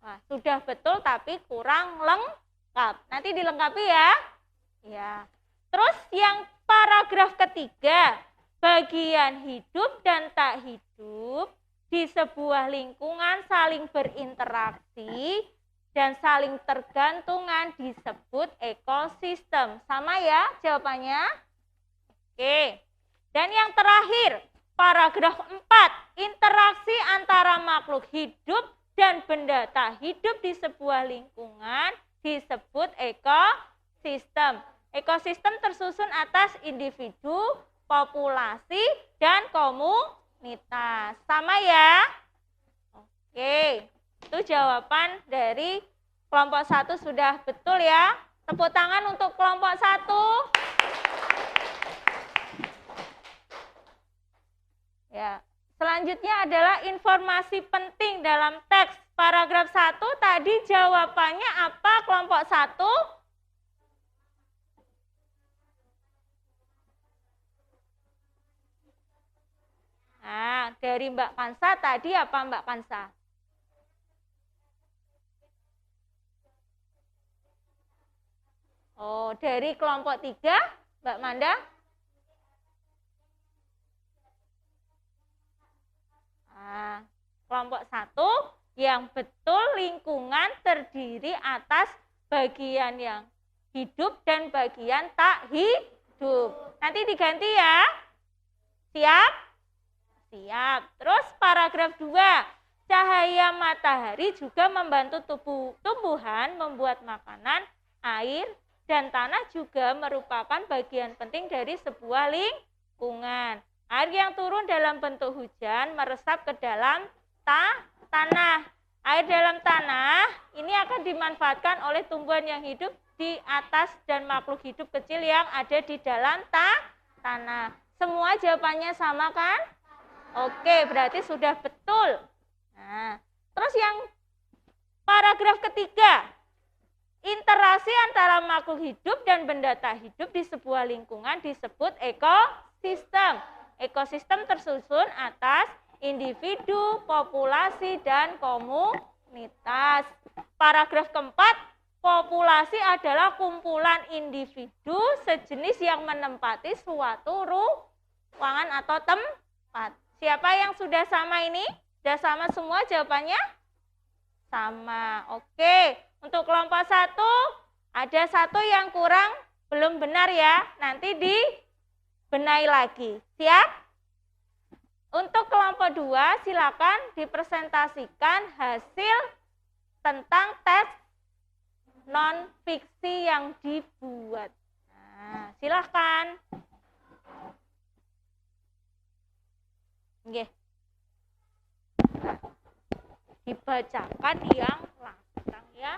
Wah, sudah betul tapi kurang lengkap. Nanti dilengkapi ya. Ya. Terus yang paragraf ketiga, bagian hidup dan tak hidup di sebuah lingkungan saling berinteraksi dan saling tergantungan disebut ekosistem. Sama ya jawabannya? Oke. Dan yang terakhir, paragraf 4, interaksi antara makhluk hidup dan benda tak hidup di sebuah lingkungan disebut ekosistem. Ekosistem tersusun atas individu, populasi, dan komunitas. Sama ya? Oke, itu jawaban dari kelompok 1 sudah betul ya. Tepuk tangan untuk kelompok 1. Ya, selanjutnya adalah informasi penting dalam teks. Paragraf 1 tadi jawabannya apa kelompok 1? Nah, dari Mbak Kansa tadi apa Mbak Kansa? Oh, dari kelompok 3, Mbak Manda? Nah, kelompok 1 yang betul lingkungan terdiri atas bagian yang hidup dan bagian tak hidup. Nanti diganti ya. Siap? Siap. Terus paragraf 2. Cahaya matahari juga membantu tumbuhan membuat makanan, air, dan tanah juga merupakan bagian penting dari sebuah lingkungan. Air yang turun dalam bentuk hujan meresap ke dalam tanah. Air dalam tanah ini akan dimanfaatkan oleh tumbuhan yang hidup di atas dan makhluk hidup kecil yang ada di dalam tanah. Semua jawabannya sama kan? Oke, berarti sudah betul. Nah, terus yang paragraf ketiga, interaksi antara makhluk hidup dan benda tak hidup di sebuah lingkungan disebut ekosistem. Ekosistem tersusun atas individu, populasi, dan komunitas. Paragraf keempat, Populasi adalah kumpulan individu sejenis yang menempati suatu ruangan atau tempat. Siapa yang sudah sama ini? Sudah sama semua jawabannya? Sama. Oke. Untuk kelompok 1, ada satu yang kurang belum benar ya. Nanti dibenahi lagi. Siap? Untuk kelompok 2, silakan dipresentasikan hasil tentang tes non-fiksi yang dibuat. Nah, silahkan. Nggih. Nah, dibacakan yang lantang ya.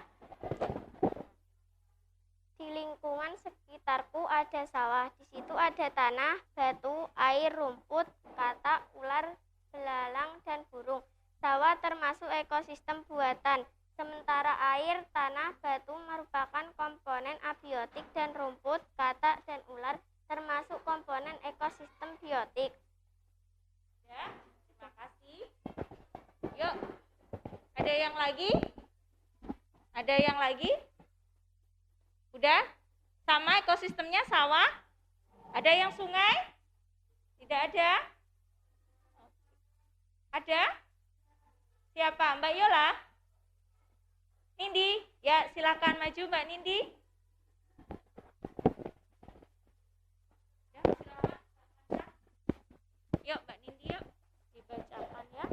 Di lingkungan sekitarku ada sawah. Di situ ada tanah, batu, air, rumput, katak, ular, belalang, dan burung. Sawah termasuk ekosistem buatan. Sementara air, tanah, batu merupakan komponen abiotik dan rumput, katak, dan ular termasuk komponen ekosistem biotik. Ya, terima kasih. Yuk, ada yang lagi? Ada yang lagi? Udah? Sama ekosistemnya sawah? Ada yang sungai? Tidak ada? Ada? Siapa? Mbak Yola? Nindi? Ya, silakan maju Mbak Nindi. Ya, silakan. Yuk, Mbak Nindi yuk. Dibacakan ya.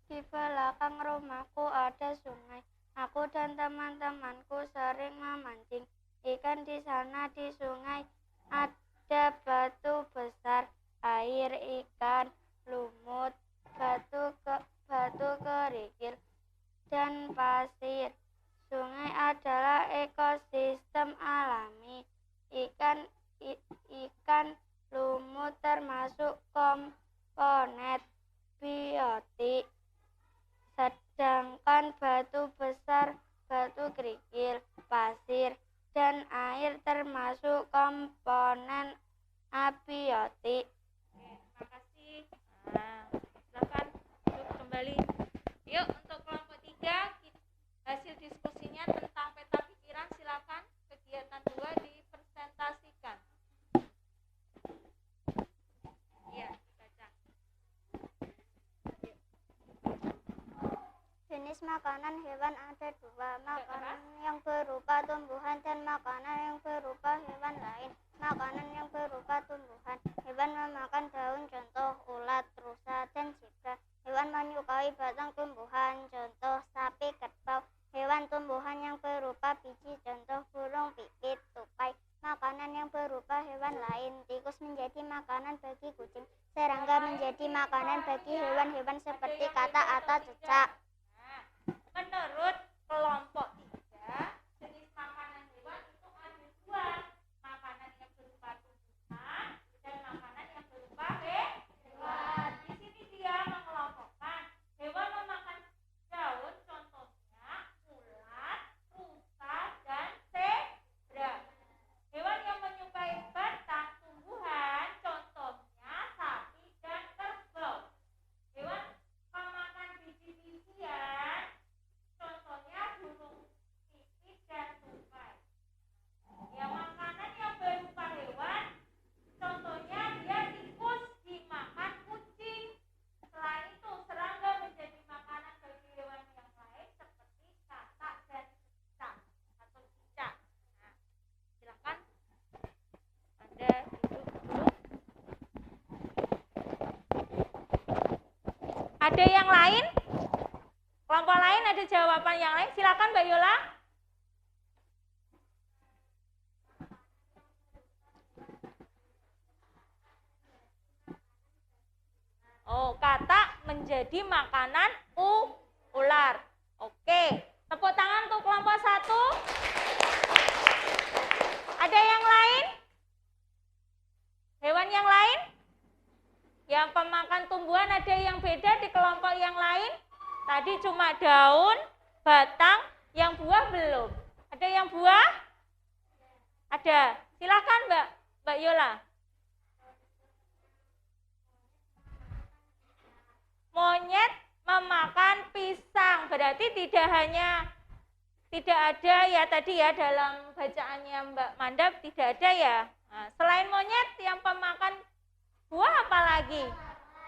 Di belakang rumahku ada sungai. Aku dan teman-temanku sering memancing ikan di sana. Di sungai ada batu besar, air, ikan, lumut, batu kerikil, dan pasir. Sungai adalah ekosistem alami. Ikan lumut termasuk komponen biotik. Sedangkan batu besar, batu kerikil, pasir, dan air termasuk komponen abiotik. Terima kasih. Nah, silakan duduk kembali. Yuk, untuk kelompok 3, hasil diskusinya tentang peta pikiran, silakan kegiatan 2 dipresentasikan. Iya, dibaca. Jenis makanan hewan ada 2, makanan yang berupa tumbuhan dan makanan yang berupa hewan lain. Makanan yang berupa tumbuhan, hewan memakan daun, contoh ulat, rusa, dan zebra. Hewan menyukai batang tumbuhan, contoh sapi, kerbau. Hewan tumbuhan yang berupa biji, contoh burung pipit, tupai. Makanan yang berupa hewan lain, tikus menjadi makanan bagi kucing, serangga menjadi makanan bagi hewan-hewan seperti katak atau cicak. Menurut kelompok 3, jenis makanan hewan itu ada 2. Makanan yang berupa tumbuhan dan makanan yang berupa hewan. Di sini dia mengelompokkan hewan memakan daun, contohnya ulat, rusa, dan zebra. Hewan yang menyukai batang tumbuhan, contohnya sapi dan kerbau. Hewan pemakan biji-bijian, contohnya burung pipit dan tupai. Ya, makanan yang berupa hewan, contohnya dia tikus dimakan kucing. Selain itu, serangga menjadi makanan bagi hewan yang lain seperti katak dan cicak atau cicak. Nah, silakan Anda duduk dulu. Ada yang lain? Kelompok lain ada jawaban yang lain? Silakan Mbak Yola. Oh, katak menjadi makanan ular. Oke, tepuk tangan untuk kelompok 1. Ada yang lain? Hewan yang lain? Yang pemakan tumbuhan ada yang beda di kelompok yang lain? Tadi cuma daun, batang, yang buah belum. Ada yang buah? Ada. Silakan Mbak Yola. Monyet memakan pisang, berarti tidak tidak ada ya tadi ya dalam bacaannya Mbak Manda tidak ada ya. Nah, selain monyet yang pemakan buah apa lagi?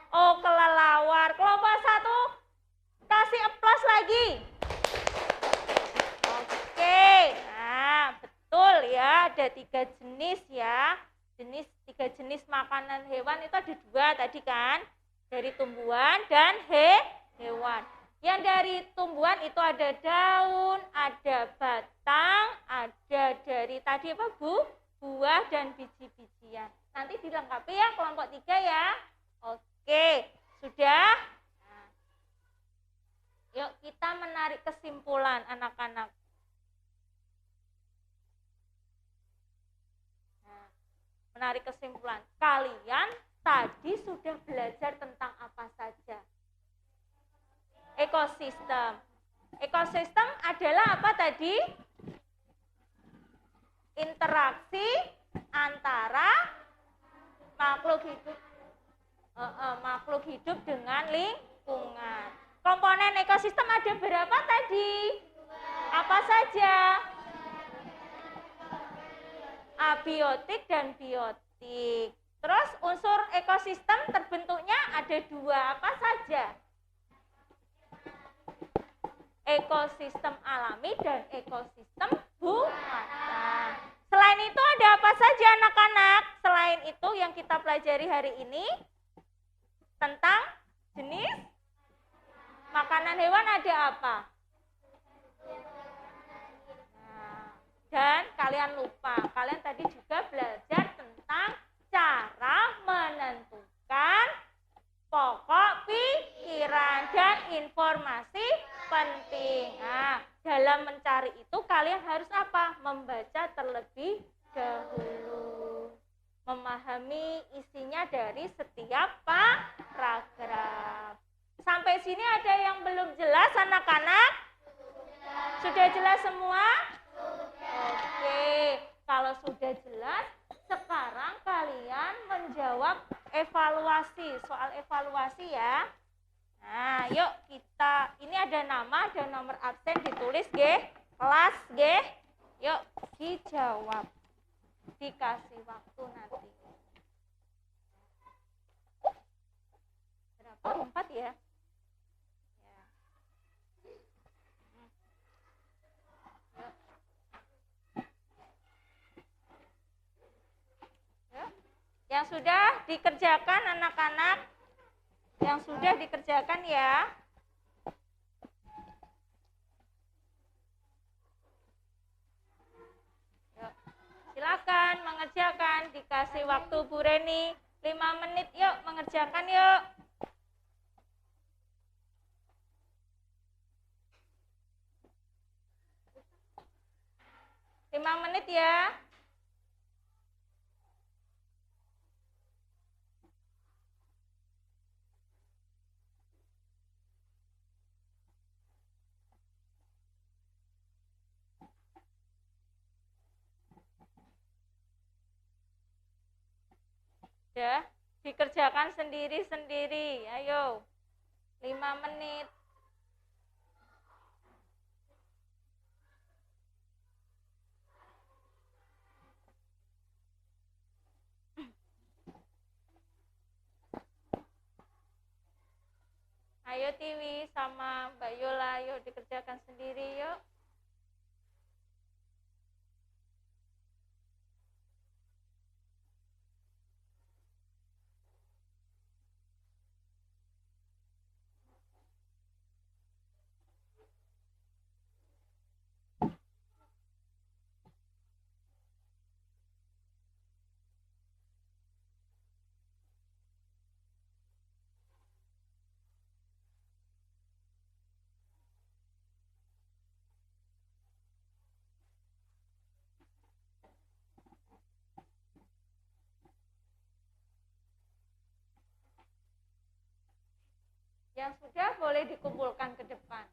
Oh, kelelawar. Kelompok 1 kasih aplaus lagi. Oke, nah betul ya ada 3 jenis ya. 3 jenis makanan hewan itu ada 2 tadi kan. Dari tumbuhan dan hewan. Yang dari tumbuhan itu ada daun, ada batang, ada dari tadi apa buah dan biji-bijian. Nanti dilengkapi ya kelompok 3 ya. Oke, sudah. Nah, yuk kita menarik kesimpulan anak-anak. Nah, menarik kesimpulan. Kalian tadi sudah belajar tentang apa saja? Ekosistem. Ekosistem adalah apa tadi? Interaksi antara makhluk hidup dengan lingkungan. Komponen ekosistem ada berapa tadi? Apa saja? Abiotik dan biotik. Terus unsur ekosistem terbentuknya ada 2, apa saja? Ekosistem alami dan ekosistem buatan. Selain itu ada apa saja anak-anak? Selain itu yang kita pelajari hari ini tentang jenis makanan hewan ada apa? Nah, dan kalian lupa, kalian tadi juga belajar tentang cara menentukan pokok pikiran dan informasi penting. Nah, dalam mencari itu kalian harus apa? Membaca terlebih dahulu. Memahami isinya dari setiap paragraf. Sampai sini ada yang belum jelas anak-anak? Sudah jelas semua? Oke, kalau sudah jelas, sekarang kalian menjawab evaluasi, soal evaluasi ya. Nah, yuk kita, ini ada nama, ada nomor absen ditulis G, kelas G. Yuk dijawab. Dikasih waktu nanti. Berapa? 4 ya? Ya. Yuk. Yang sudah dikerjakan anak-anak, yang sudah dikerjakan ya. Yuk. Silakan mengerjakan, dikasih waktu Bu Reni 5 menit, yuk mengerjakan yuk. Lima menit ya. Ya, dikerjakan sendiri-sendiri. Ayo. 5 menit. Ayo Tiwi sama Mbak Yola, yuk dikerjakan sendiri yuk. Yang sudah boleh dikumpulkan ke depan.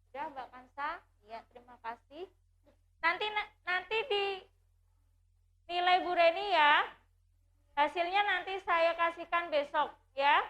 Sudah Mbak Kansa? Ya, terima kasih. Nanti di nilai Bu Reni ya. Hasilnya nanti saya kasihkan besok ya.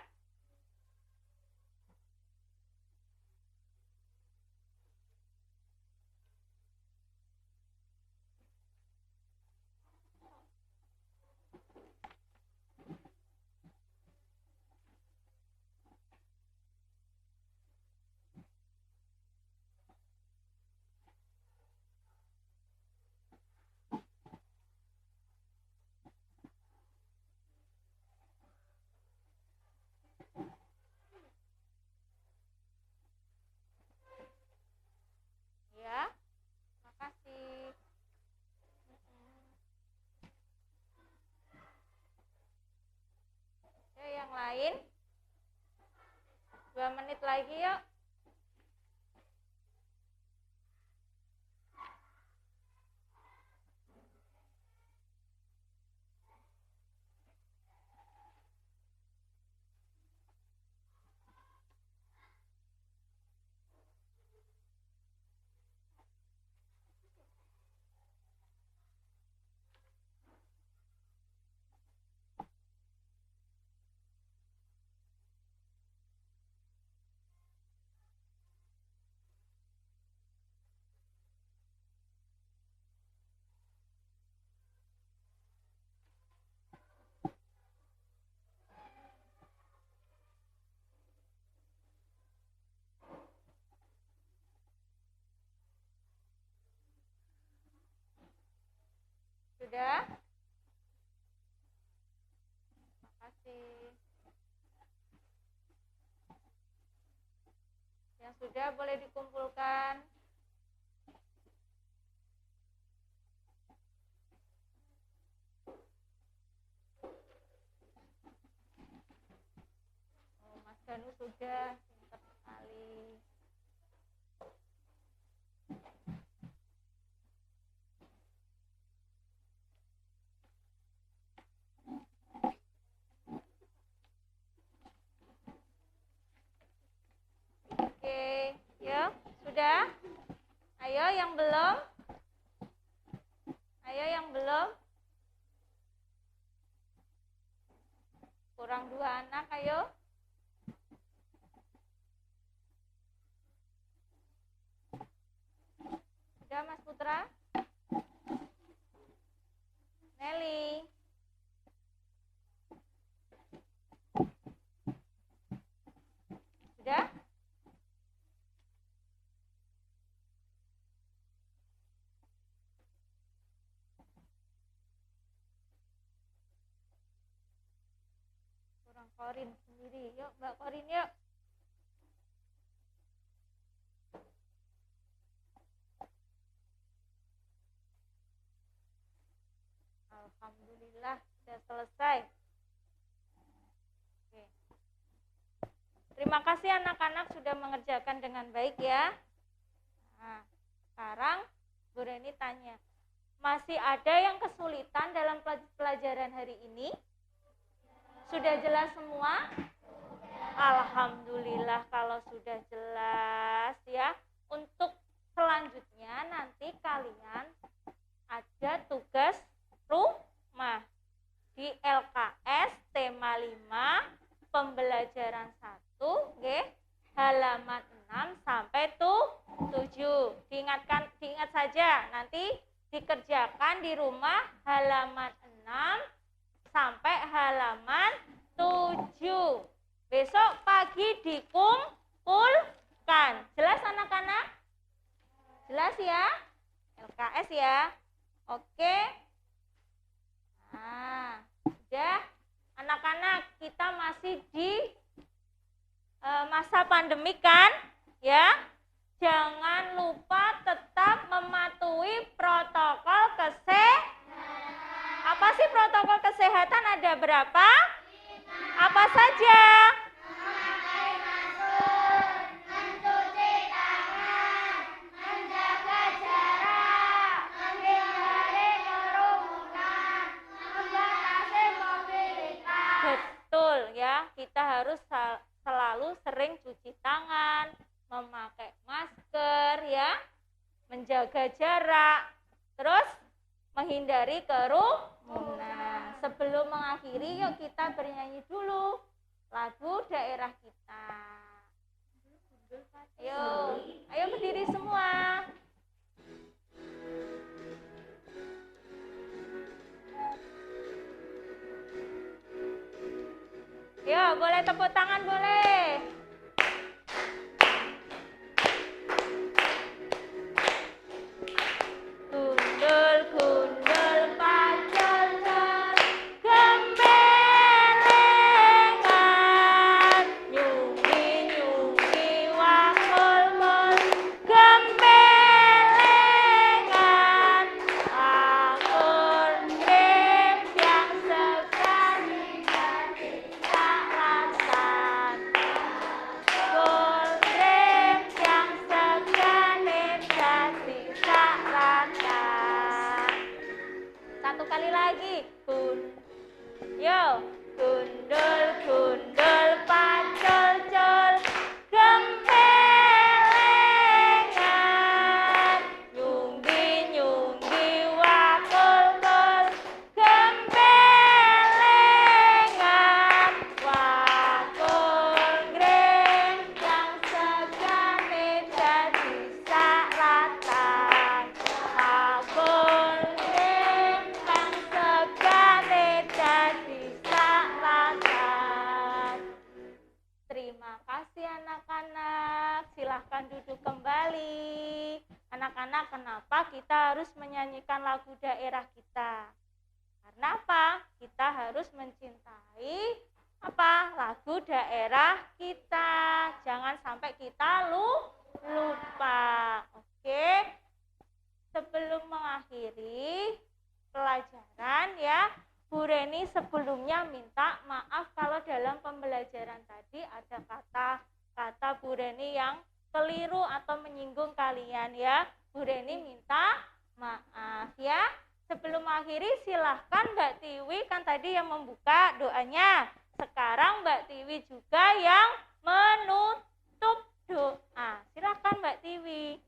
2 menit lagi yuk. Sudah? Terima kasih. Yang sudah boleh dikumpulkan. Oh, Mas Danu sudah, pintar sekali. Oke, yuk, sudah? Ayo yang belum? Ayo yang belum? Kurang 2 anak, ayo. Sudah Mas Putra? Nelly? Sudah? Kurang Korin sendiri. Yuk Mbak Korin yuk. Alhamdulillah sudah selesai. Oke. Terima kasih anak-anak sudah mengerjakan dengan baik ya. Nah, sekarang Bu Reni tanya, masih ada yang kesulitan dalam pelajaran hari ini? Sudah jelas semua? Alhamdulillah kalau sudah jelas ya. Untuk selanjutnya nanti kalian ada tugas rumah di LKS tema 5 pembelajaran 1 nggih, halaman 6 sampai 7. Diingat saja nanti dikerjakan di rumah halaman 6 sampai halaman 7. Besok pagi dikumpulkan. Jelas anak-anak? Jelas ya? LKS ya? Oke. Nah, sudah anak-anak, kita masih di masa pandemi kan? Ya. Jangan lupa tetap mematuhi protokol kesehatan. Apa sih protokol kesehatan? Ada berapa? Apa saja? Memakai masker, mencuci tangan, menjaga jarak, menghindari kerumunan, membatasi mobilitas. Betul ya, kita harus selalu sering cuci tangan, memakai masker ya, menjaga jarak, terus menghindari kerumunan. Sebelum mengakhiri, yuk kita bernyanyi dulu lagu daerah kita. Ayo berdiri semua. Yuk, boleh tepuk tangan, boleh. Gundul-gundul pacolor gembelengan, nyungi-nyungi wakul-kul gembelengan, wakul grip yang sekali tak rasakan. Satu kali lagi. Yo, gundul, gundul, pacul, cul, gempelengan. Nyunggi, nyunggi, wakul, kul, gempelengan. Wakul, greng, yang segane jadi salatan. Wakul, greng, yang segane jadi salatan. Terima kasih anak-anak. Silahkan duduk kembali. Anak-anak, kenapa kita harus menyanyikan lagu daerah kita? Karena apa? Kita harus mencintai lagu daerah kita. Jangan sampai kita lupa. Oke? Sebelum mengakhiri pelajaran ya, Bu Reni sebelumnya minta maaf kalau dalam pembelajaran tadi ada kata-kata Bu Reni yang keliru atau menyinggung kalian ya. Bu Reni minta maaf ya. Sebelum mengakhiri silahkan Mbak Tiwi, kan tadi yang membuka doanya. Sekarang Mbak Tiwi juga yang menutup doa. Silahkan Mbak Tiwi.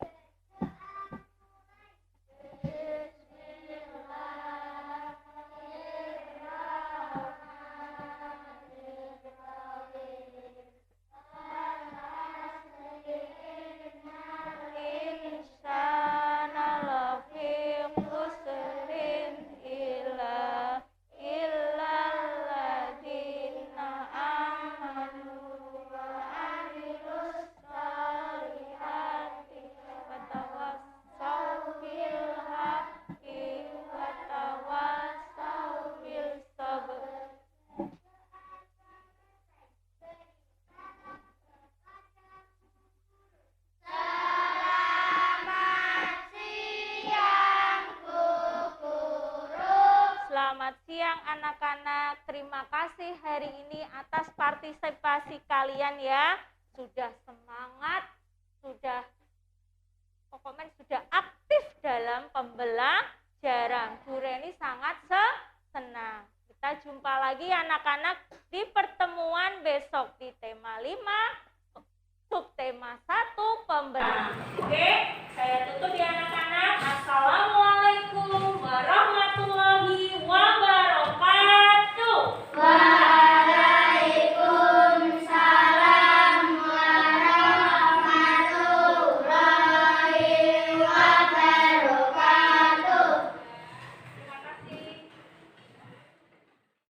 Selamat siang anak-anak, terima kasih hari ini atas partisipasi kalian ya. Sudah semangat, pokoknya sudah aktif dalam pembelajaran. Bu Reni sangat senang. Kita jumpa lagi anak-anak di pertemuan besok di tema 5, subtema 1 pembelajaran. Oke.